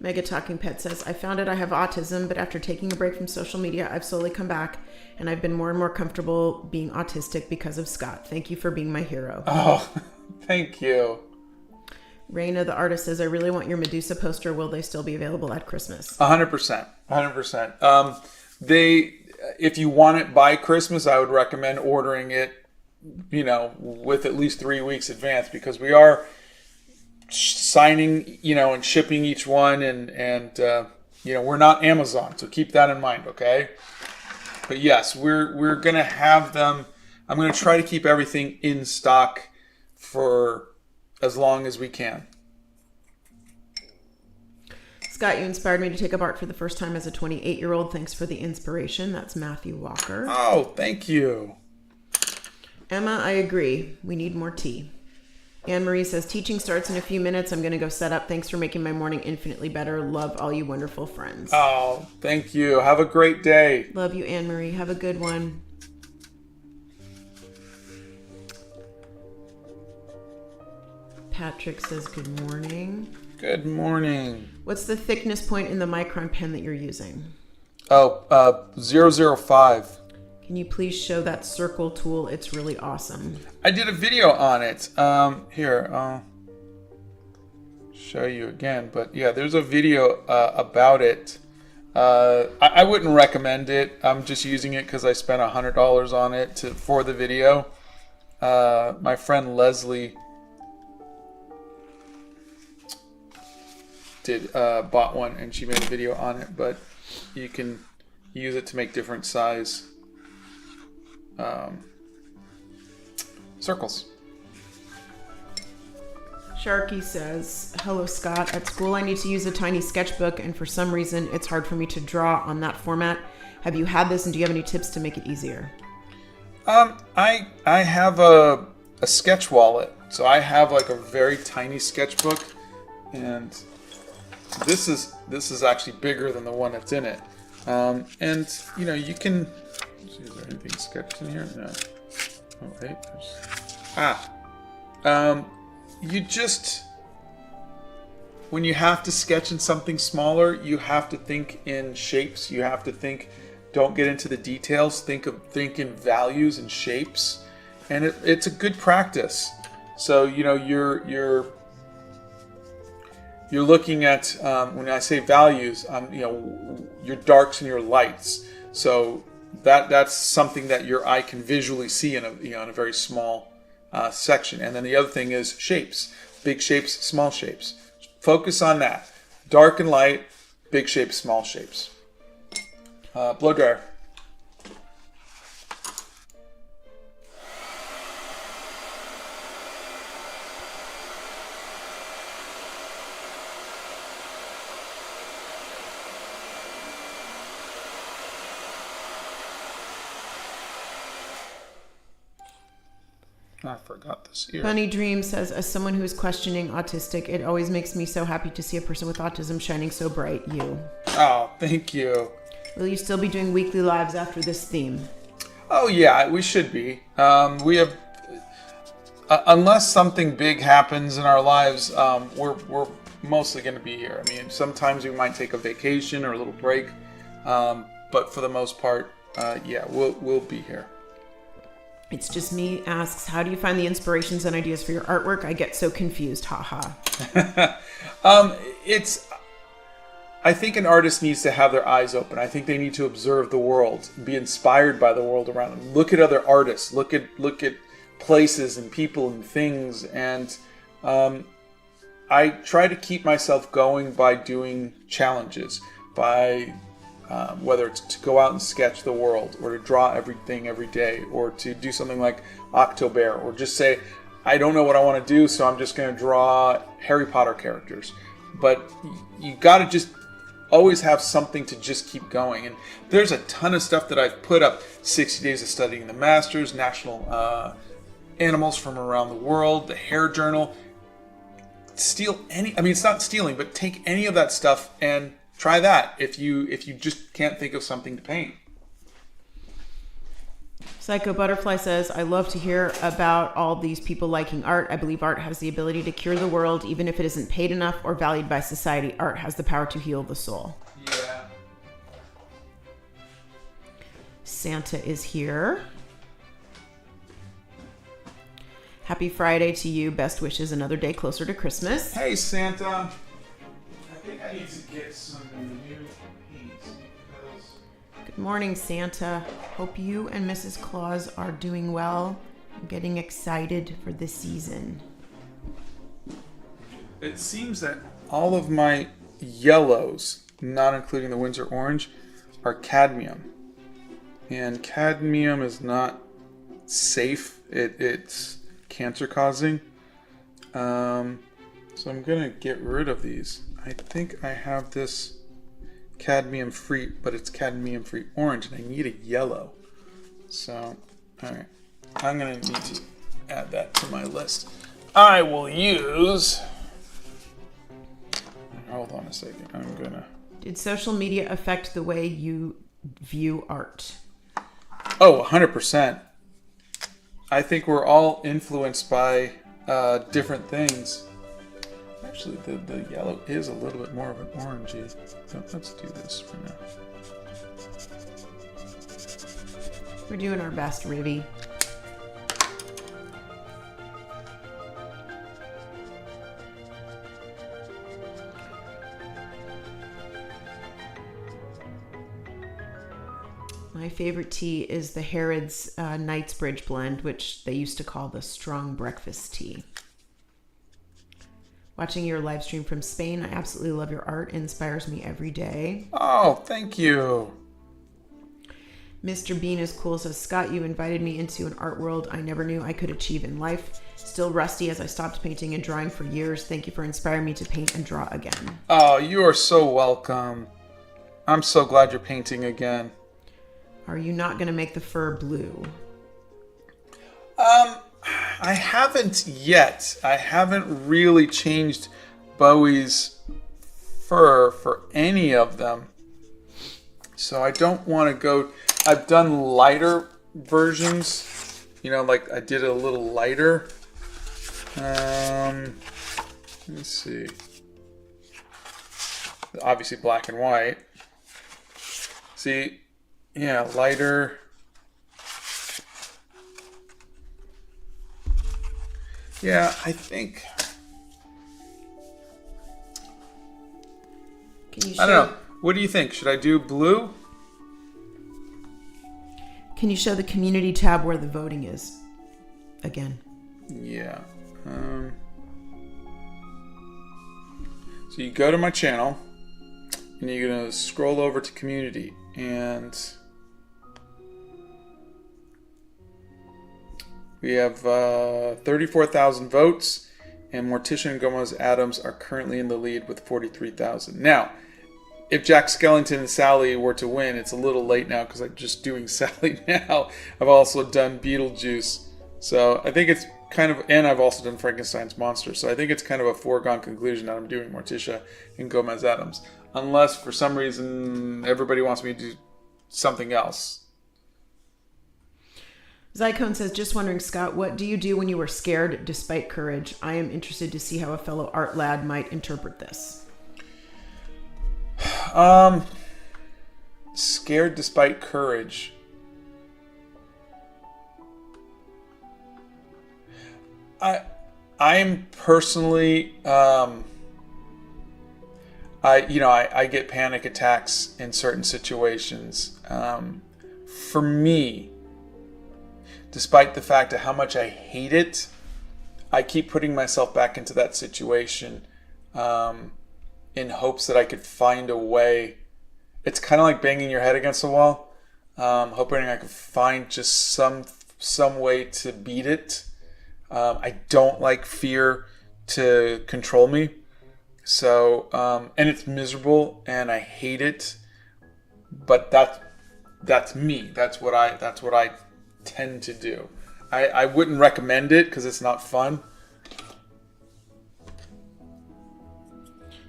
Mega Talking Pet says, I found out I have autism, but after taking a break from social media, I've slowly come back, and I've been more and more comfortable being autistic because of Scott. Thank you for being my hero. Oh, thank you. Raina, the artist, says, I really want your Medusa poster. Will they still be available at Christmas? 100%. 100%. If you want it by Christmas, I would recommend ordering it, with at least 3 weeks advance, because we are signing, and shipping each one, and we're not Amazon, so keep that in mind, okay? But yes, we're gonna have them. I'm gonna try to keep everything in stock for as long as we can. Scott, you inspired me to take up art for the first time as a 28-year-old. Thanks for the inspiration. That's Matthew Walker. Oh, thank you. Emma, I agree. We need more tea. Anne-Marie says, teaching starts in a few minutes. I'm going to go set up. Thanks for making my morning infinitely better. Love all you wonderful friends. Oh, thank you. Have a great day. Love you, Anne-Marie. Have a good one. Patrick says, good morning. Good morning. What's the thickness point in the micron pen that you're using? 005. Can you please show that circle tool? It's really awesome. I did a video on it. Here, I'll show you again. But yeah, there's a video about it. I wouldn't recommend it. I'm just using it because I spent $100 on it for the video. My friend Leslie bought one and she made a video on it, but you can use it to make different size circles. Sharky says, hello Scott, at school I need to use a tiny sketchbook and for some reason it's hard for me to draw on that format. Have you had this and do you have any tips to make it easier? I have a sketch wallet, so I have like a very tiny sketchbook, and this is actually bigger than the one that's in it. And you can see, is there anything sketched in here? No. Oh wait, you just, when you have to sketch in something smaller, you have to think in shapes. You have to think, don't get into the details. Think in values and shapes, and it's a good practice. So you're looking at, when I say values, your darks and your lights. So that's something that your eye can visually see in a very small section. And then the other thing is shapes, big shapes, small shapes. Focus on that. Dark and light, big shapes, small shapes. Blow dryer. I forgot this here. Bunny Dream says, as someone who is questioning autistic, it always makes me so happy to see a person with autism shining so bright. You. Oh, thank you. Will you still be doing weekly lives after this theme? Oh yeah, we should be. We have, unless something big happens in our lives, we're mostly going to be here. I mean, sometimes we might take a vacation or a little break, but for the most part, yeah, we'll be here. It's Just Me asks, how do you find the inspirations and ideas for your artwork? I get so confused, haha. I think an artist needs to have their eyes open. I think they need to observe the world, be inspired by the world around them. Look at other artists, look at places and people and things. And I try to keep myself going by doing challenges, by whether it's to go out and sketch the world, or to draw everything every day, or to do something like OctoBEAR, or just say, I don't know what I want to do, so I'm just going to draw Harry Potter characters. But you got to just always have something to just keep going. And there's a ton of stuff that I've put up. 60 Days of Studying the Masters, National Animals from Around the World, the Hair Journal. It's not stealing, but take any of that stuff and try that if you just can't think of something to paint. Psycho Butterfly says, I love to hear about all these people liking art. I believe art has the ability to cure the world, even if it isn't paid enough or valued by society. Art has the power to heal the soul. Yeah. Santa is here. Happy Friday to you. Best wishes another day closer to Christmas. Hey, Santa. I think I need to get some new paints because... Good morning, Santa. Hope you and Mrs. Claus are doing well. I'm getting excited for this season. It seems that all of my yellows, not including the Windsor Orange, are cadmium. And cadmium is not safe. It's cancer causing. So I'm gonna get rid of these. I think I have this cadmium free, but it's cadmium free orange, and I need a yellow. So, alright. I'm gonna need to add that to my list. I will use... Hold on a second. I'm gonna... Did social media affect the way you view art? Oh, 100%. I think we're all influenced by different things. Actually, the yellow is a little bit more of an orangey. So let's do this for now. We're doing our best, Rivy. My favorite tea is the Harrods Knightsbridge blend, which they used to call the strong breakfast tea. Watching your live stream from Spain, I absolutely love your art. It inspires me every day. Oh, thank you. Mr. Bean is cool, says, Scott, you invited me into an art world I never knew I could achieve in life. Still rusty as I stopped painting and drawing for years. Thank you for inspiring me to paint and draw again. Oh, you are so welcome. I'm so glad you're painting again. Are you not going to make the fur blue? I haven't yet. I haven't really changed Bowie's fur for any of them. So I don't want to go... I've done lighter versions. You know, like I did it a little lighter. Let's see. Obviously black and white. See, yeah, lighter... Yeah, I think... I don't know. What do you think? Should I do blue? Can you show the community tab where the voting is? Again. Yeah. So you go to my channel, and you're going to scroll over to community, and... We have 34,000 votes, and Morticia and Gomez Adams are currently in the lead with 43,000. Now, if Jack Skellington and Sally were to win, it's a little late now because I'm just doing Sally now. I've also done Beetlejuice. So I think it's kind of, and I've also done Frankenstein's Monster. So I think it's kind of a foregone conclusion that I'm doing Morticia and Gomez Adams. Unless for some reason everybody wants me to do something else. Zycone says, just wondering, Scott, what do you do when you are scared despite courage? I am interested to see how a fellow art lad might interpret this. Scared despite courage. I'm personally, I get panic attacks in certain situations. For me, despite the fact of how much I hate it, I keep putting myself back into that situation in hopes that I could find a way. It's kind of like banging your head against a wall, hoping I could find just some way to beat it. I don't like fear to control me. So, and it's miserable and I hate it, but that's me. That's what I tend to do. I wouldn't recommend it because it's not fun.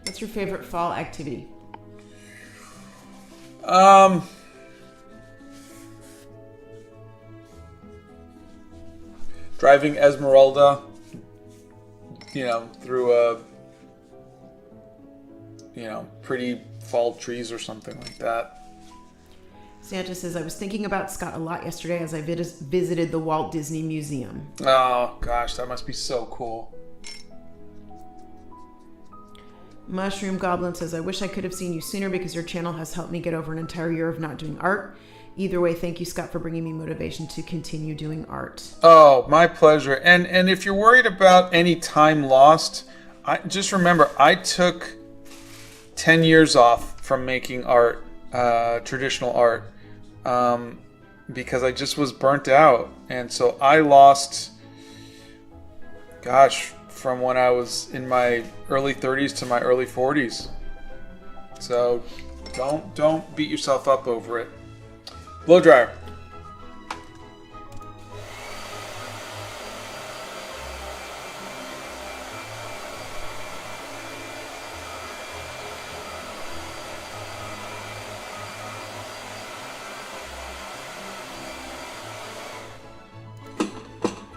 What's your favorite fall activity? Driving Esmeralda, through pretty fall trees or something like that. Santa says, I was thinking about Scott a lot yesterday as I visited the Walt Disney Museum. Oh, gosh, that must be so cool. Mushroom Goblin says, I wish I could have seen you sooner because your channel has helped me get over an entire year of not doing art. Either way, thank you, Scott, for bringing me motivation to continue doing art. Oh, my pleasure. And if you're worried about any time lost, just remember, I took 10 years off from making art, traditional art, because I just was burnt out. And so I lost, from when I was in my early 30s to my early 40s. So don't beat yourself up over it. Blow dryer.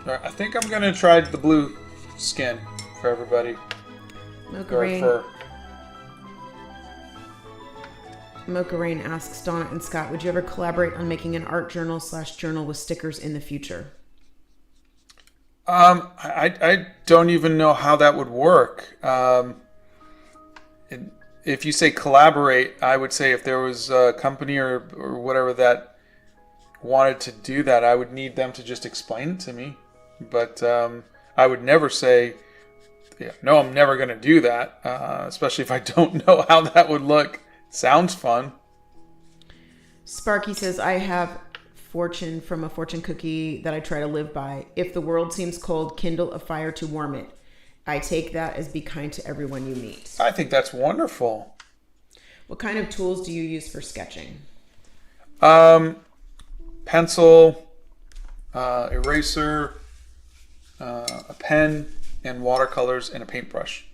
All right, I think I'm gonna try the blue skin for everybody. Mocha Rain. Mocha Rain asks Donna and Scott, would you ever collaborate on making an art journal/journal with stickers in the future? I don't even know how that would work. If you say collaborate, I would say if there was a company or whatever that wanted to do that, I would need them to just explain it to me. But I would never say, no, I'm never going to do that, especially if I don't know how that would look. Sounds fun. Sparky says, I have fortune from a fortune cookie that I try to live by. If the world seems cold, kindle a fire to warm it. I take that as be kind to everyone you meet. I think that's wonderful. What kind of tools do you use for sketching? Pencil, eraser, a pen, and watercolors, and a paintbrush.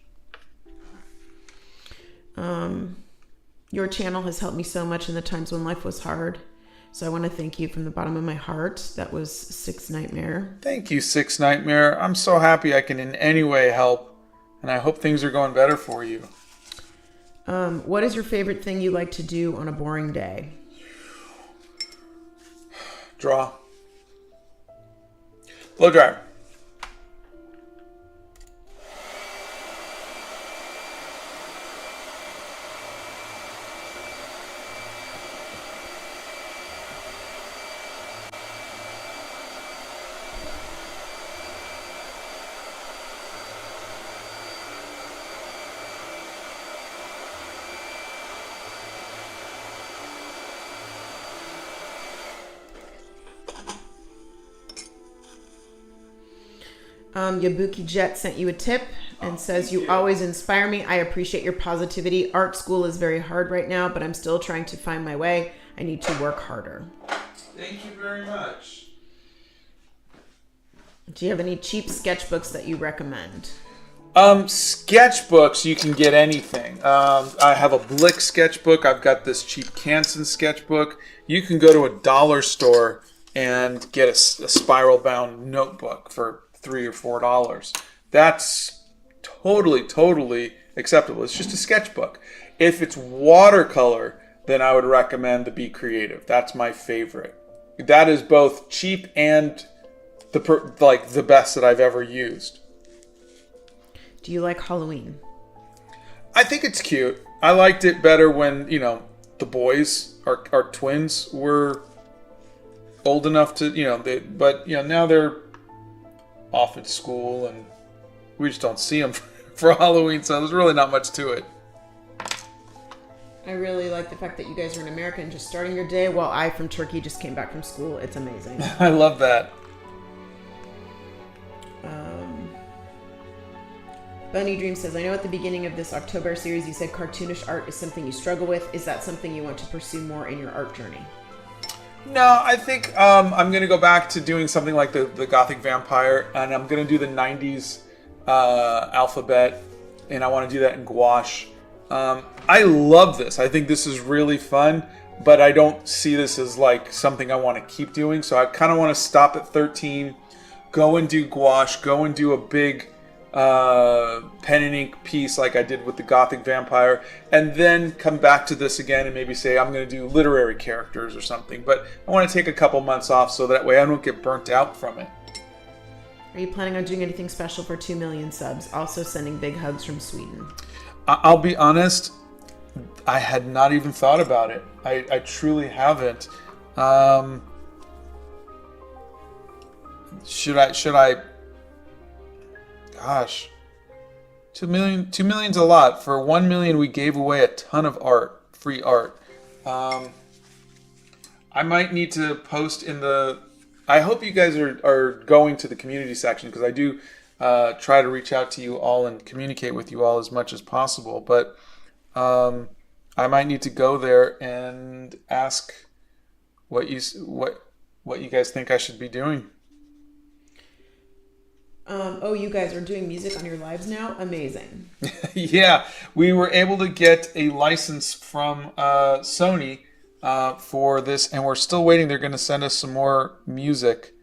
Your channel has helped me so much in the times when life was hard. So I want to thank you from the bottom of my heart. That was Six Nightmare. Thank you, Six Nightmare. I'm so happy I can in any way help. And I hope things are going better for you. What is your favorite thing you like to do on a boring day? Draw. Blow dryer. Yabuki Jet sent you a tip and says, you always inspire me. I appreciate your positivity. Art school is very hard right now, but I'm still trying to find my way. I need to work harder. Thank you very much. Do you have any cheap sketchbooks that you recommend? Sketchbooks, you can get anything. I have a Blick sketchbook. I've got this cheap Canson sketchbook. You can go to a dollar store and get a spiral bound notebook for $3 or $4. That's totally acceptable. It's just a sketchbook. If it's watercolor, then I would recommend the Be Creative. That's my favorite. That is both cheap and the best that I've ever used. Do you like Halloween? I think it's cute. I liked it better when, the boys, our twins, were old enough to, now they're off at school and we just don't see them for Halloween, so there's really not much to it. I really like the fact that you guys are in America and just starting your day while I from Turkey just came back from school. It's amazing. I love that. Bunny Dream says, I know at the beginning of this OctoBEAR series you said cartoonish art is something you struggle with. Is that something you want to pursue more in your art journey? No, I think I'm going to go back to doing something like the Gothic Vampire, and I'm going to do the 90s alphabet, and I want to do that in gouache. I love this. I think this is really fun, but I don't see this as like something I want to keep doing, so I kind of want to stop at 13, go and do gouache, go and do a big pen and ink piece like I did with the Gothic Vampire, and then come back to this again and maybe say I'm going to do literary characters or something. But I want to take a couple months off so that way I don't get burnt out from it. Are you planning on doing anything special for 2 million subs? Also sending big hugs from Sweden. I'll be honest, I had not even thought about it. I truly haven't. Should I? Gosh, 2 million. 2 million's a lot. For 1 million, we gave away a ton of art, free art. I might need to post in the. I hope you guys are going to the community section, because I do try to reach out to you all and communicate with you all as much as possible. But I might need to go there and ask what you guys think I should be doing. You guys are doing music on your lives now? Amazing. Yeah, we were able to get a license from Sony for this, and we're still waiting. They're going to send us some more music,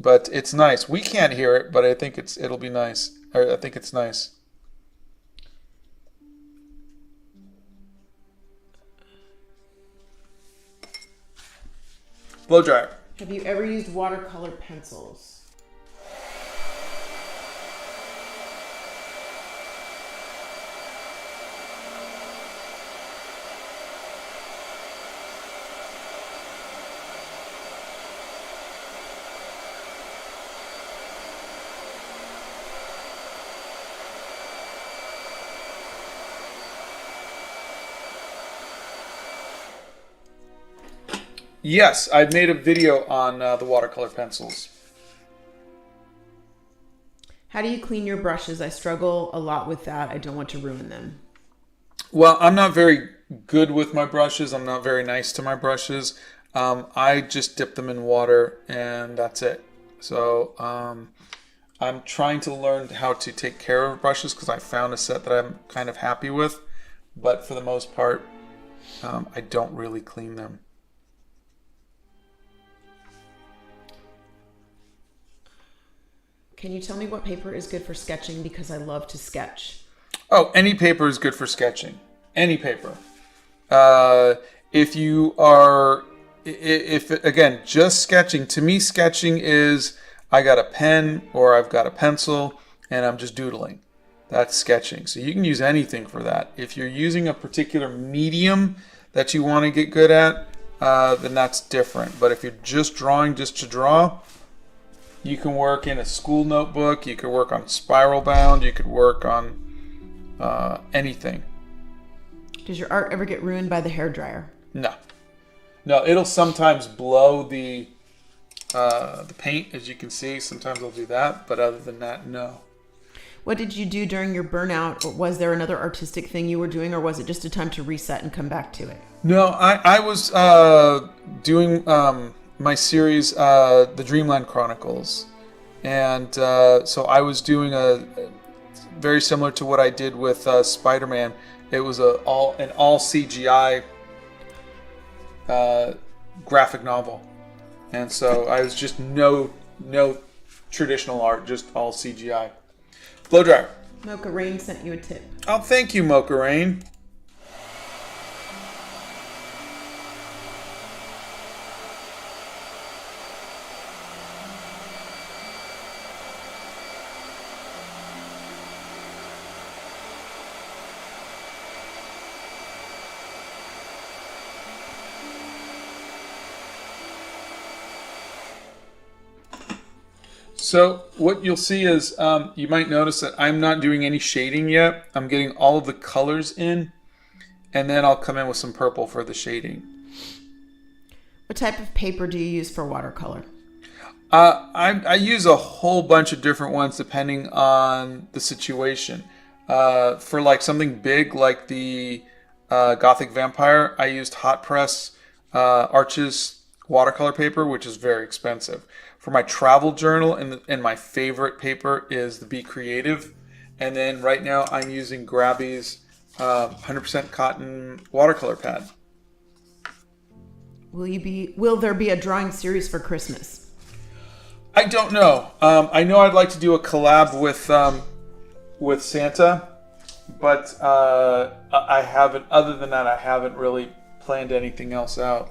but it's nice. We can't hear it, but I think it'll be nice. Or I think it's nice. Blow dryer. Have you ever used watercolor pencils? Yes, I've made a video on the watercolor pencils. How do you clean your brushes? I struggle a lot with that. I don't want to ruin them. Well, I'm not very good with my brushes. I'm not very nice to my brushes. I just dip them in water and that's it. So I'm trying to learn how to take care of brushes, because I found a set that I'm kind of happy with. But for the most part, I don't really clean them. Can you tell me what paper is good for sketching? Because I love to sketch. Oh, any paper is good for sketching. Any paper. If again, just sketching, to me sketching is I got a pen or I've got a pencil and I'm just doodling. That's sketching. So you can use anything for that. If you're using a particular medium that you want to get good at, then that's different. But if you're just drawing just to draw, you can work in a school notebook, you could work on spiral bound, you could work on anything. Does your art ever get ruined by the hairdryer? No, it'll sometimes blow the paint, as you can see. Sometimes I'll do that, but other than that, no. What did you do during your burnout? Was there another artistic thing you were doing, or was it just a time to reset and come back to it? No, I was doing my series, The Dreamland Chronicles. And so I was doing a very similar to what I did with Spider-Man. It was an all CGI graphic novel. And so I was just no traditional art, just all CGI. Blow dryer. Mocha Rain sent you a tip. Oh, thank you, Mocha Rain. So what you'll see is you might notice that I'm not doing any shading yet. I'm getting all of the colors in, and then I'll come in with some purple for the shading. What type of paper do you use for watercolor? I use a whole bunch of different ones depending on the situation. For like something big like the Gothic Vampire, I used hot press Arches watercolor paper, which is very expensive. For my travel journal, and my favorite paper is the Be Creative. And then right now I'm using Grabby's 100% cotton watercolor pad. Will there be a drawing series for Christmas? I don't know. I know I'd like to do a collab with Santa, but I haven't. Other than that, I haven't really planned anything else out.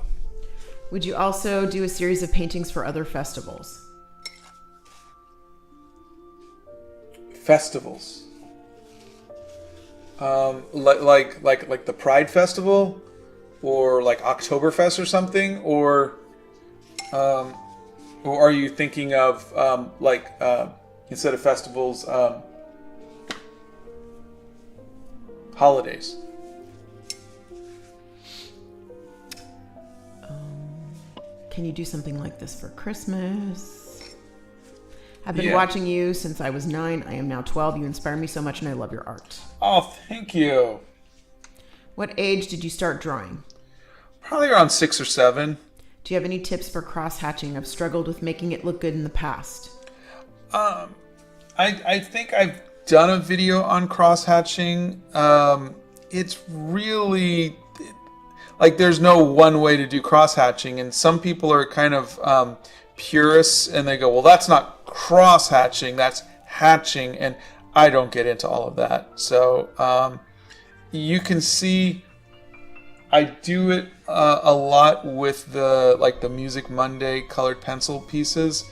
Would you also do a series of paintings for other festivals? Festivals. Like the Pride Festival, or like Oktoberfest or something, or are you thinking of instead of festivals, holidays? Can you do something like this for Christmas? I've been watching you since I was 9. I am now 12. You inspire me so much, and I love your art. Oh, thank you. What age did you start drawing? Probably around 6 or 7. Do you have any tips for cross-hatching? I've struggled with making it look good in the past. I think I've done a video on cross-hatching. It's really like there's no one way to do cross-hatching, and some people are kind of purists, and they go, well, that's not cross-hatching, that's hatching, and I don't get into all of that. So you can see I do it a lot with the Music Monday colored pencil pieces.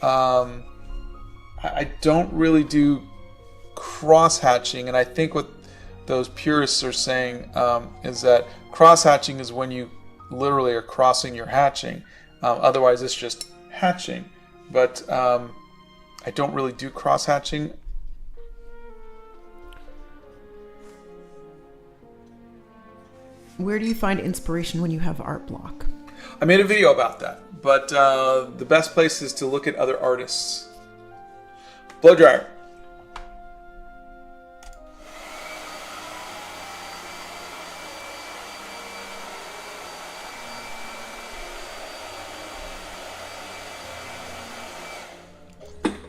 I don't really do cross-hatching, and I think what those purists are saying is that cross-hatching is when you literally are crossing your hatching. Otherwise, it's just hatching. But I don't really do cross-hatching. Where do you find inspiration when you have art block? I made a video about that, but the best place is to look at other artists. Blow dryer.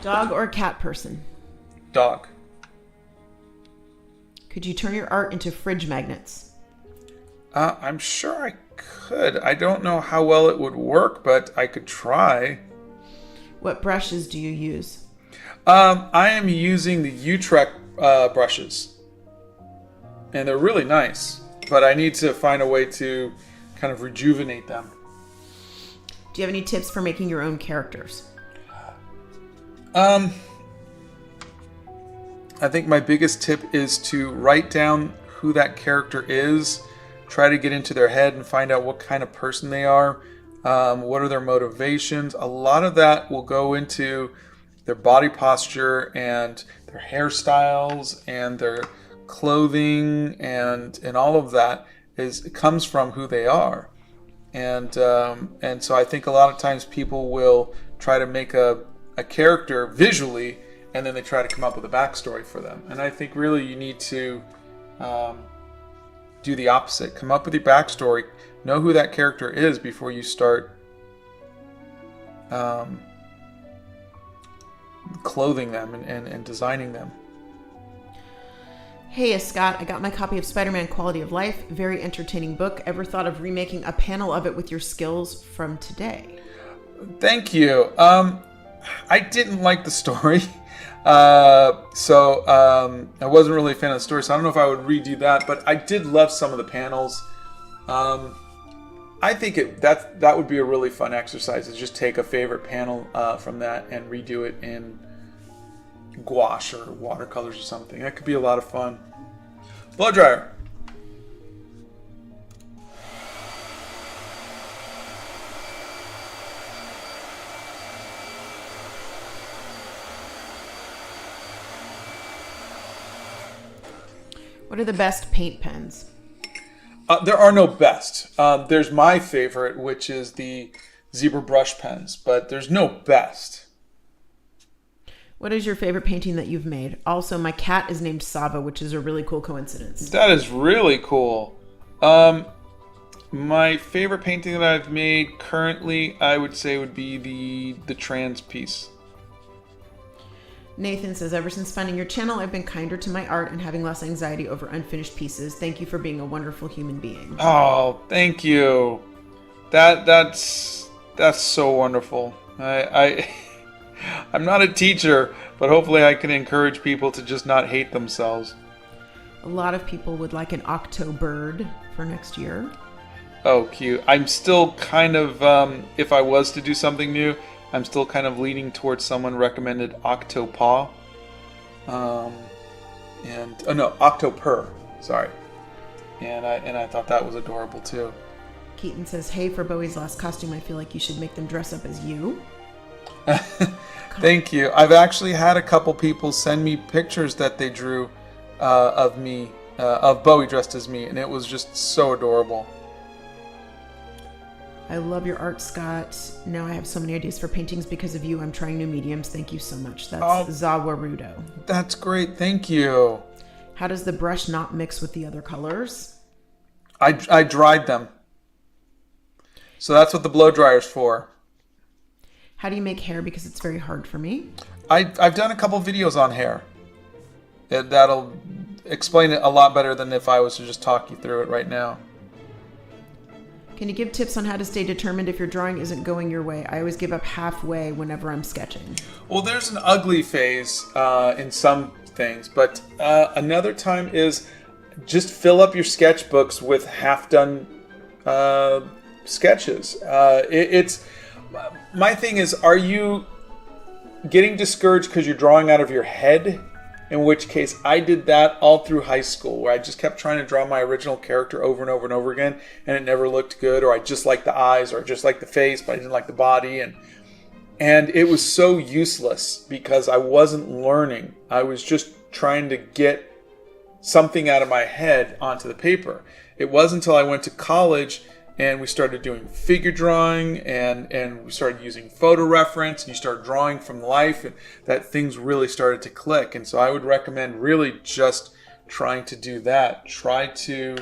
Dog or cat person? Dog. Could you turn your art into fridge magnets? I'm sure I could. I don't know how well it would work, but I could try. What brushes do you use? I am using the Utrecht brushes, and they're really nice, but I need to find a way to kind of rejuvenate them. Do you have any tips for making your own characters? I think my biggest tip is to write down who that character is, try to get into their head and find out what kind of person they are, what are their motivations. A lot of that will go into their body posture and their hairstyles and their clothing, and all of that it comes from who they are. And so I think a lot of times people will try to make a character visually, and then they try to come up with a backstory for them. And I think really you need to do the opposite. Come up with your backstory, know who that character is before you start clothing them and designing them. Hey, Scott, I got my copy of Spider-Man Quality of Life. Very entertaining book. Ever thought of remaking a panel of it with your skills from today? Thank you. I didn't like the story, so I wasn't really a fan of the story, so I don't know if I would redo that, but I did love some of the panels. I think that would be a really fun exercise, is just take a favorite panel from that and redo it in gouache or watercolors or something. That could be a lot of fun. Blow dryer. What are the best paint pens? There are no best. There's my favorite, which is the zebra brush pens, but there's no best. What is your favorite painting that you've made? Also, my cat is named Sava, which is a really cool coincidence. That is really cool. My favorite painting that I've made currently, I would say, would be the trans piece. Nathan says, ever since finding your channel, I've been kinder to my art and having less anxiety over unfinished pieces. Thank you for being a wonderful human being. Oh, thank you. That's so wonderful. I'm not a teacher, but hopefully I can encourage people to just not hate themselves. A lot of people would like an OctoBEAR for next year. Oh, cute. I'm still kind of, if I was to do something new, I'm still kind of leaning towards someone recommended OctoPAW. OctoBEAR. Sorry. And I thought that was adorable too. Keaton says, hey, for Bowie's last costume, I feel like you should make them dress up as you. Thank you. I've actually had a couple people send me pictures that they drew of me, of Bowie dressed as me, and it was just so adorable. I love your art, Scott. Now I have so many ideas for paintings because of you. I'm trying new mediums. Thank you so much. That's Zawarudo. That's great. Thank you. How does the brush not mix with the other colors? I dried them. So that's what the blow dryer's for. How do you make hair? Because it's very hard for me. I've done a couple videos on hair. That'll explain it a lot better than if I was to just talk you through it right now. Can you give tips on how to stay determined if your drawing isn't going your way? I always give up halfway whenever I'm sketching. Well, there's an ugly phase in some things, but another time is just fill up your sketchbooks with half-done sketches. My thing is, are you getting discouraged because you're drawing out of your head? In which case, I did that all through high school, where I just kept trying to draw my original character over and over and over again, and it never looked good, or I just liked the eyes, or I just liked the face, but I didn't like the body, and it was so useless because I wasn't learning. I was just trying to get something out of my head onto the paper. It wasn't until I went to college and we started doing figure drawing and we started using photo reference and you start drawing from life and that things really started to click. And so I would recommend really just trying to do that. Try to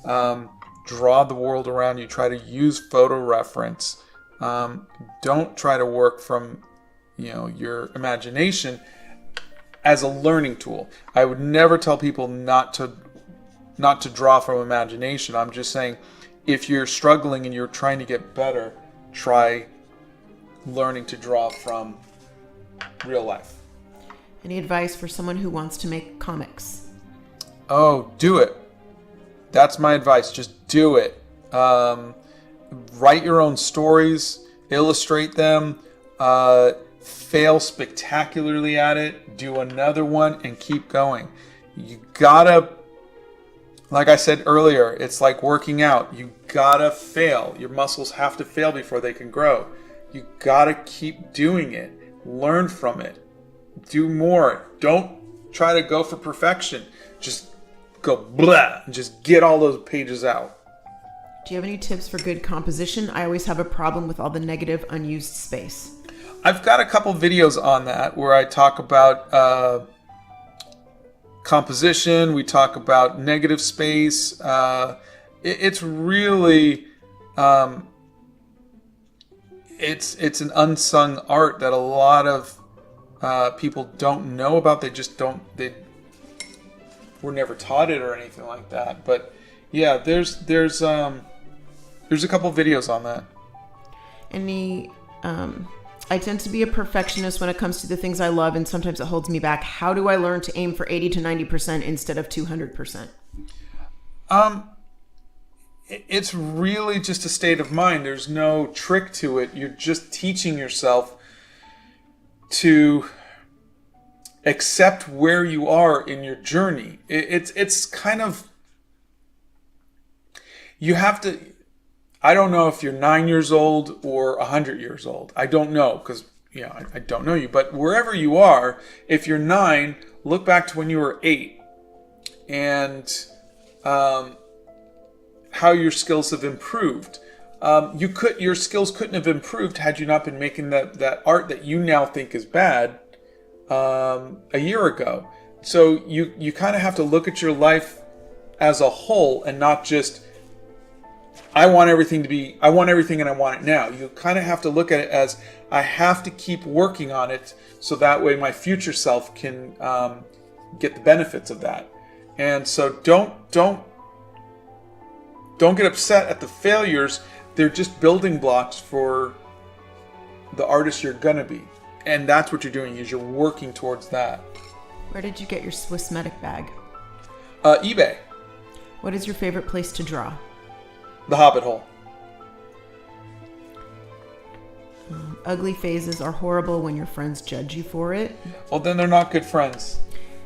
draw the world around you. Try to use photo reference. Don't try to work from your imagination as a learning tool. I would never tell people not to draw from imagination. I'm just saying, if you're struggling and you're trying to get better, try learning to draw from real life. Any advice for someone who wants to make comics? Oh, do it. That's my advice. Just do it. Write your own stories, illustrate them, fail spectacularly at it, do another one, and keep going. You gotta, like I said earlier, it's like working out. You gotta fail. Your muscles have to fail before they can grow. You gotta keep doing it. Learn from it. Do more. Don't try to go for perfection. Just go blah and just get all those pages out. Do you have any tips for good composition? I always have a problem with all the negative unused space. I've got a couple videos on that where I talk about composition. We talk about negative space. It's really it's an unsung art that a lot of people don't know about. They were never taught it or anything like that. But yeah, there's a couple videos on that. I tend to be a perfectionist when it comes to the things I love, and sometimes it holds me back. How do I learn to aim for 80 to 90% instead of 200%? It's really just a state of mind. There's no trick to it. You're just teaching yourself to accept where you are in your journey. It's kind of, you have to, I don't know if you're 9 years old or 100 years old. I don't know because, I don't know you. But wherever you are, if you're 9, look back to when you were 8 and how your skills have improved. your skills couldn't have improved had you not been making that art that you now think is bad a year ago. So you kind of have to look at your life as a whole and not just, I want everything and I want it now. You kind of have to look at it as, I have to keep working on it so that way my future self can get the benefits of that. And so don't get upset at the failures. They're just building blocks for the artist you're gonna be. And that's what you're doing, is you're working towards that. Where did you get your Swissmetic bag? eBay. What is your favorite place to draw? The Hobbit hole. Ugly phases are horrible when your friends judge you for it. Well, then they're not good friends.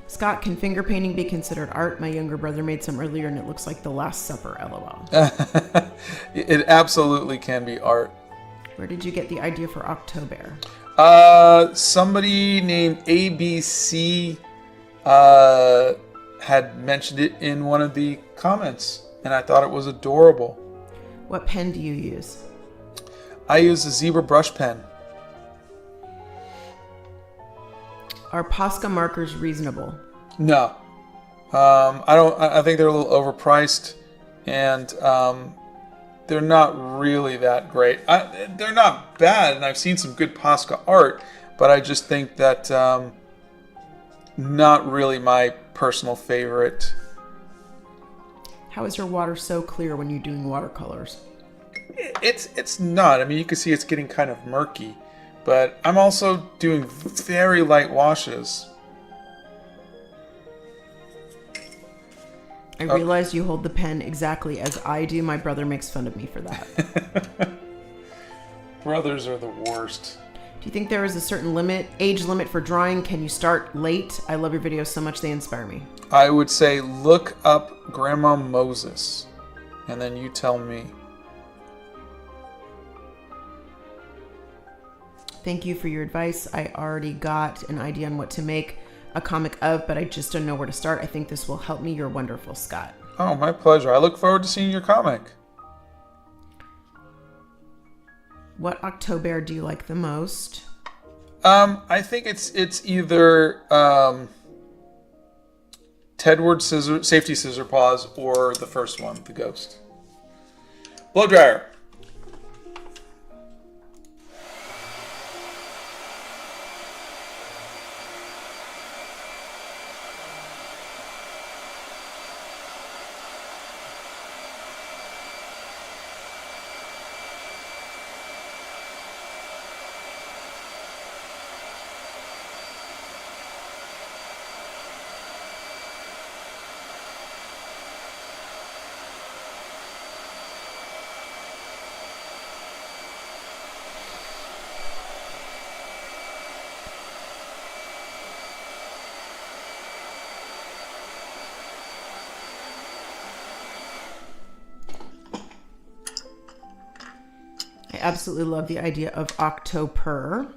Scott, can finger painting be considered art? My younger brother made some earlier and it looks like The Last Supper, lol. It absolutely can be art. Where did you get the idea for OctoBEAR? Somebody named ABC had mentioned it in one of the comments, and I thought it was adorable. What pen do you use? I use a zebra brush pen. Are Posca markers reasonable? No. I think they're a little overpriced, and they're not really that great. They're not bad, and I've seen some good Posca art, but I just think that not really my personal favorite. How is your water so clear when you're doing watercolors? It's not. I mean, you can see it's getting kind of murky, but I'm also doing very light washes. I realized you hold the pen exactly as I do. My brother makes fun of me for that. Brothers are the worst. Do you think there is a certain age limit for drawing? Can you start late? I love your videos so much, they inspire me. I would say look up Grandma Moses, and then you tell me. Thank you for your advice. I already got an idea on what to make a comic of, but I just don't know where to start. I think this will help me. You're wonderful, Scott. Oh, my pleasure. I look forward to seeing your comic. What OctoBEAR do you like the most? I think it's either Tedward Safety Scissor Paws or the first one, the Ghost. Blow dryer. I absolutely love the idea of OctoBEAR.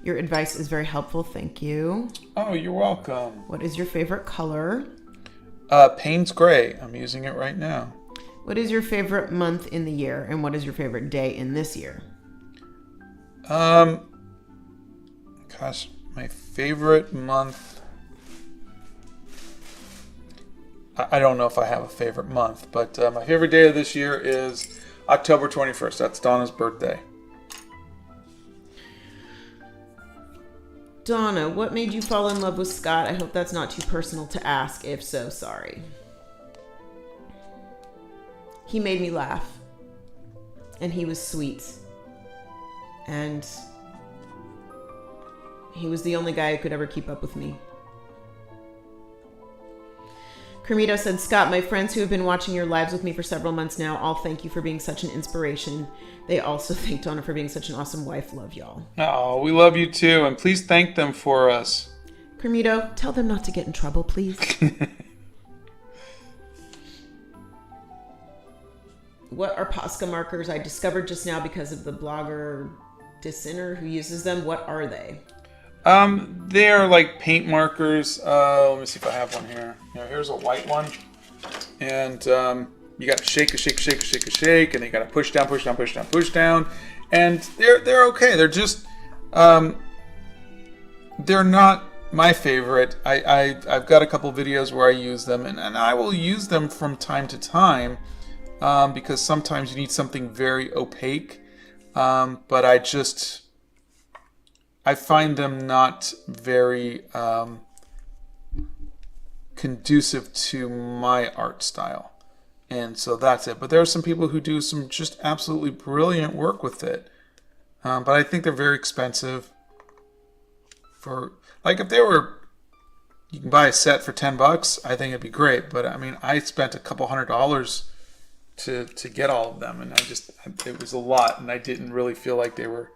Your advice is very helpful. Thank you. Oh, you're welcome. What is your favorite color? Payne's Gray. I'm using it right now. What is your favorite month in the year? And what is your favorite day in this year? Gosh, my favorite month. I don't know if I have a favorite month, but my favorite day of this year is October 21st. That's Donna's birthday. Donna, what made you fall in love with Scott? I hope that's not too personal to ask. If so, sorry. He made me laugh. And he was sweet. And he was the only guy who could ever keep up with me. Kermito said, Scott, my friends who have been watching your lives with me for several months now all thank you for being such an inspiration. They also thank Donna for being such an awesome wife. Love y'all. Oh, we love you too, and please thank them for us. Kermito, tell them not to get in trouble, please. What are Posca markers? I discovered just now because of the blogger Dissinner who uses them. What are they? They are like paint markers. Let me see if I have one here. Here's a white one. And you got to shake, and then you got to push down, push down, and they're okay. They're just they're not my favorite. I've got a couple videos where I use them, and I will use them from time to time because sometimes you need something very opaque. But I find them not very conducive to my art style. And so that's it. But there are some people who do some just absolutely brilliant work with it. But I think they're very expensive. For like if they were, you can buy a set for $10, I think it'd be great. But I mean, I spent a couple $100 to get all of them, and it was a lot, and I didn't really feel like they were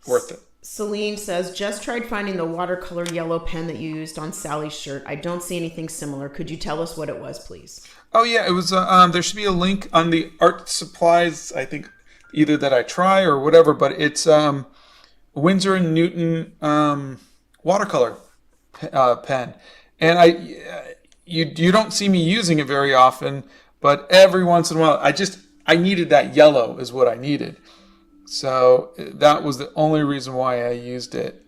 worth it. Celine says, just tried finding the watercolor yellow pen that you used on Sally's shirt. I don't see anything similar. Could you tell us what it was, please? Oh yeah, it was. There should be a link on the art supplies. I think either that I try or whatever, but it's Winsor & Newton watercolor pen, and you don't see me using it very often, but every once in a while, I needed that yellow is what I needed. So that was the only reason why I used it.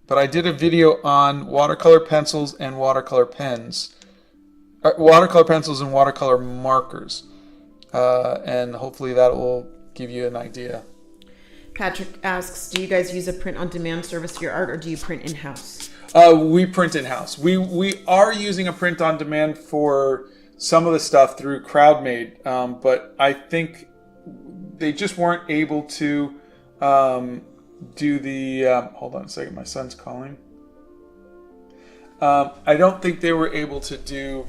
But I did a video on watercolor pencils and watercolor pens. Watercolor pencils and watercolor markers. And hopefully that will give you an idea. Patrick asks, do you guys use a print-on-demand service for your art, or do you print in-house? We print in-house. We are using a print-on-demand for some of the stuff through CrowdMade. But I think they just weren't able to do the... hold on a second, my son's calling. I don't think they were able to do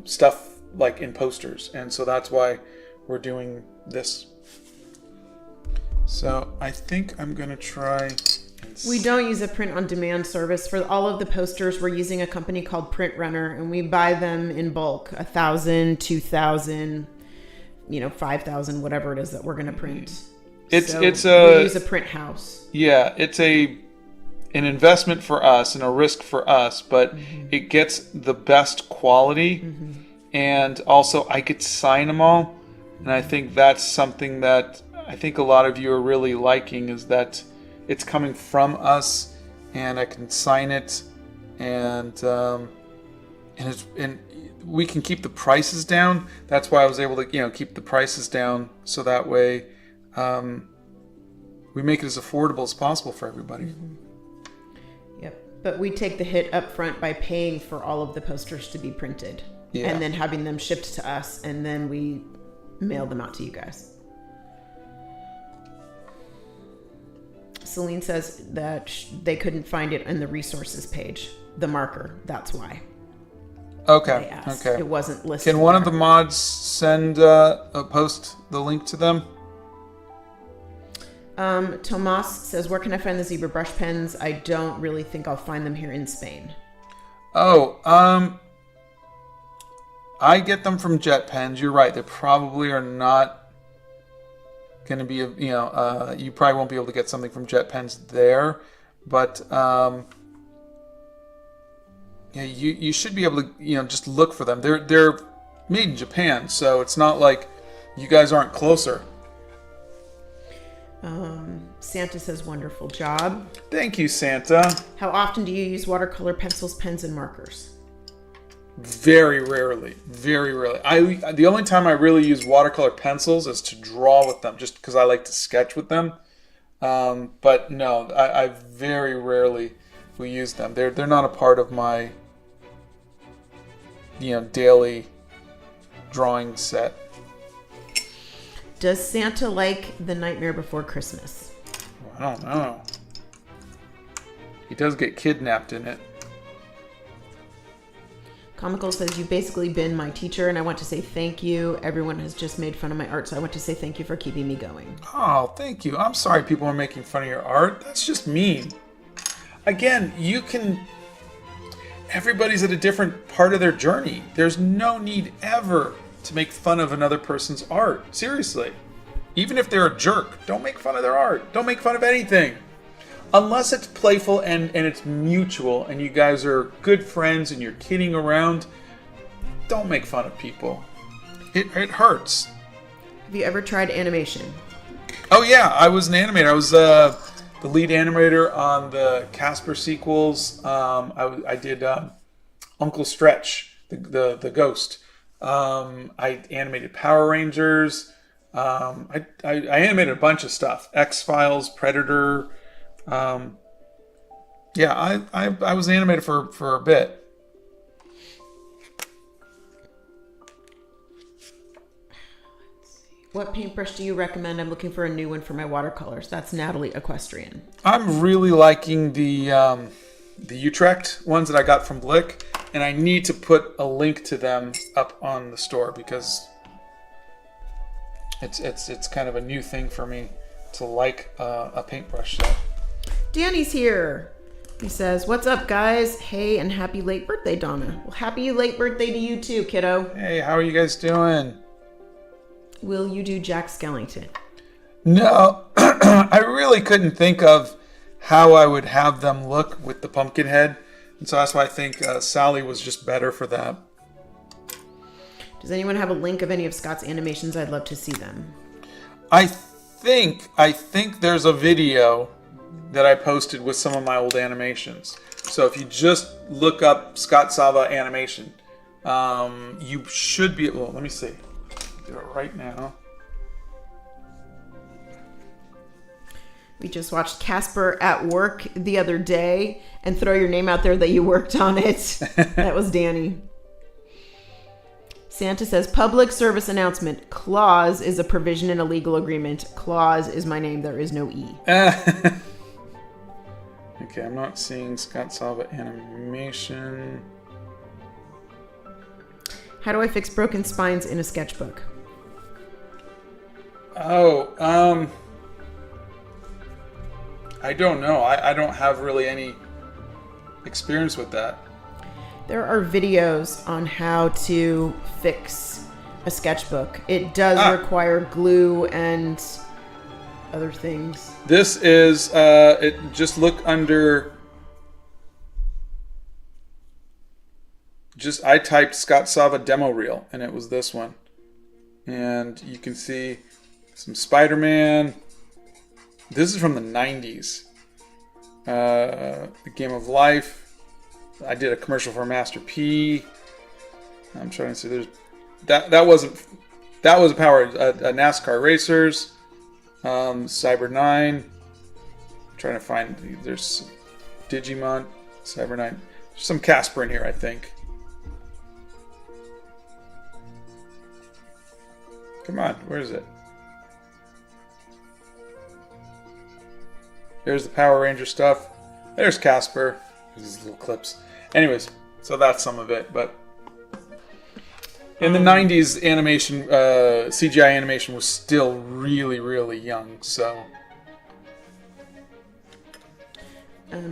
stuff like in posters, and so that's why we're doing this. So I think I'm going to try... We don't use a print-on-demand service. For all of the posters, we're using a company called Print Runner, and we buy them in bulk, 1,000, 2,000... 5,000, whatever it is that we're going to print. We use a print house. Yeah, it's an investment for us and a risk for us, but it gets the best quality, and also I get to sign them all, and I think that's something that I think a lot of you are really liking, is that it's coming from us, and I can sign it, and we can keep the prices down. That's why I was able to, keep the prices down, so that way we make it as affordable as possible for everybody. Yep. But we take the hit up front by paying for all of the posters to be printed, and then having them shipped to us, and then we mail them out to you guys. Celine says that they couldn't find it in the resources page, the marker. That's why. Okay. Okay. It wasn't listed. Can one of the mods send post the link to them? Tomas says, where can I find the zebra brush pens? I don't really think I'll find them here in Spain. Oh, I get them from Jet Pens. You're right. They probably are not going to be, you probably won't be able to get something from Jet Pens there, but yeah, you should be able to, just look for them. They're made in Japan, so it's not like you guys aren't closer. Santa says, wonderful job. Thank you, Santa. How often do you use watercolor pencils, pens, and markers? Very rarely. Very rarely. The only time I really use watercolor pencils is to draw with them, just because I like to sketch with them. But no, I very rarely will use them. They're not a part of my daily drawing set. Does Santa like The Nightmare Before Christmas? I don't know. He does get kidnapped in it. Comical says, you've basically been my teacher, and I want to say thank you. Everyone has just made fun of my art, so I want to say thank you for keeping me going. Oh, thank you. I'm sorry people are making fun of your art. That's just mean. Again, everybody's at a different part of their journey. There's no need ever to make fun of another person's art. Seriously. Even if they're a jerk, don't make fun of their art. Don't make fun of anything. Unless it's playful and it's mutual and you guys are good friends and you're kidding around, don't make fun of people. It hurts. Have you ever tried animation? Oh yeah, I was an animator. I was the lead animator on the Casper sequels. I did Uncle Stretch, the ghost. I animated Power Rangers. I animated a bunch of stuff. X-Files, Predator. Yeah, I was an animator for a bit. What paintbrush do you recommend? I'm looking for a new one for my watercolors. That's Natalie Equestrian. I'm really liking the Utrecht ones that I got from Blick, and I need to put a link to them up on the store because it's kind of a new thing for me to like a paintbrush set. Danny's here. He says, "What's up, guys? Hey, and happy late birthday, Donna." Well, happy late birthday to you too, kiddo. Hey, how are you guys doing? Will you do Jack Skellington? No, I really couldn't think of how I would have them look with the pumpkin head. And so that's why I think Sally was just better for that. Does anyone have a link of any of Scott's animations? I'd love to see them. I think there's a video that I posted with some of my old animations. So if you just look up Scott Sava animation, you should be... Well, let me see. Do it right now. We just watched Casper at work the other day, and throw your name out there that you worked on it. That was Danny. Santa says, public service announcement. Clause is a provision in a legal agreement. Clause is my name. There is no E. Okay, I'm not seeing Scott Salva animation. How do I fix broken spines in a sketchbook? Oh, I don't know. I don't have really any experience with that. There are videos on how to fix a sketchbook. It does require glue and other things. This is, just look under, I typed Scott Sava demo reel, and it was this one. And you can see some Spider-Man. This is from the 90s. The Game of Life. I did a commercial for Master P. I'm trying to see. There's that was a power a NASCAR racers. Cyber 9. I'm trying to find. There's Digimon, Cyber 9. There's some Casper in here, I think. Come on, where is it? There's the Power Ranger stuff. There's Casper. These little clips. Anyways, so that's some of it. But in the 90s, animation, CGI animation was still really, really young. So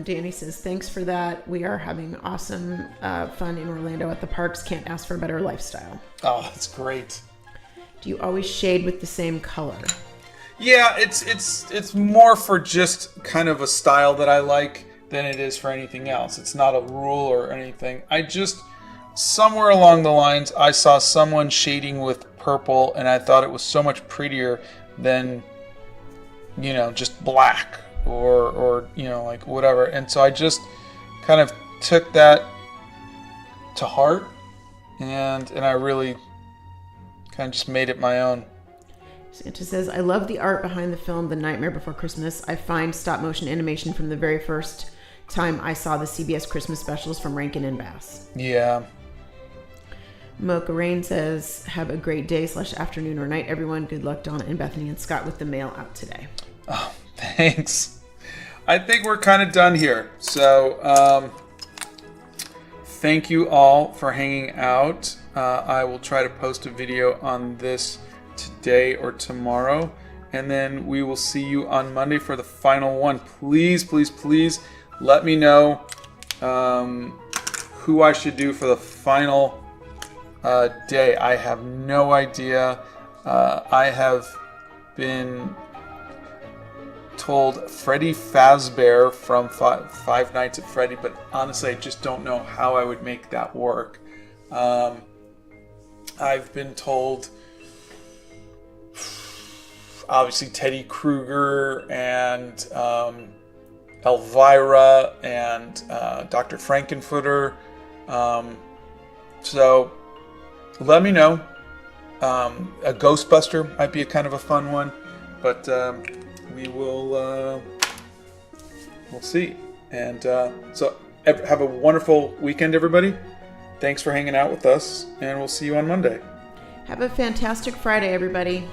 Danny says, thanks for that. We are having awesome fun in Orlando at the parks. Can't ask for a better lifestyle. Oh, that's great. Do you always shade with the same color? Yeah, it's more for just kind of a style that I like than it is for anything else. It's not a rule or anything. I just, somewhere along the lines, I saw someone shading with purple, and I thought it was so much prettier than, just black or like whatever. And so I just kind of took that to heart, and I really kind of just made it my own. Santa says, I love the art behind the film The Nightmare Before Christmas. I find stop motion animation from the very first time I saw the CBS Christmas specials from Rankin and Bass. Yeah. Mocha Rain says, have a great day / afternoon or night, everyone. Good luck, Donna and Bethany and Scott, with the mail out today. Oh, thanks. I think we're kind of done here. So, thank you all for hanging out. I will try to post a video on this today or tomorrow, and then we will see you on Monday for the final one. Please, please, please let me know who I should do for the final day. I have no idea. I have been told Freddy Fazbear from Five Nights at Freddy, but honestly I just don't know how I would make that work. I've been told, obviously, Teddy Krueger and Elvira and Dr. Frankenfooter. So let me know. A Ghostbuster might be a kind of a fun one, but we'll see. And so have a wonderful weekend, everybody. Thanks for hanging out with us, and we'll see you on Monday. Have a fantastic Friday, everybody.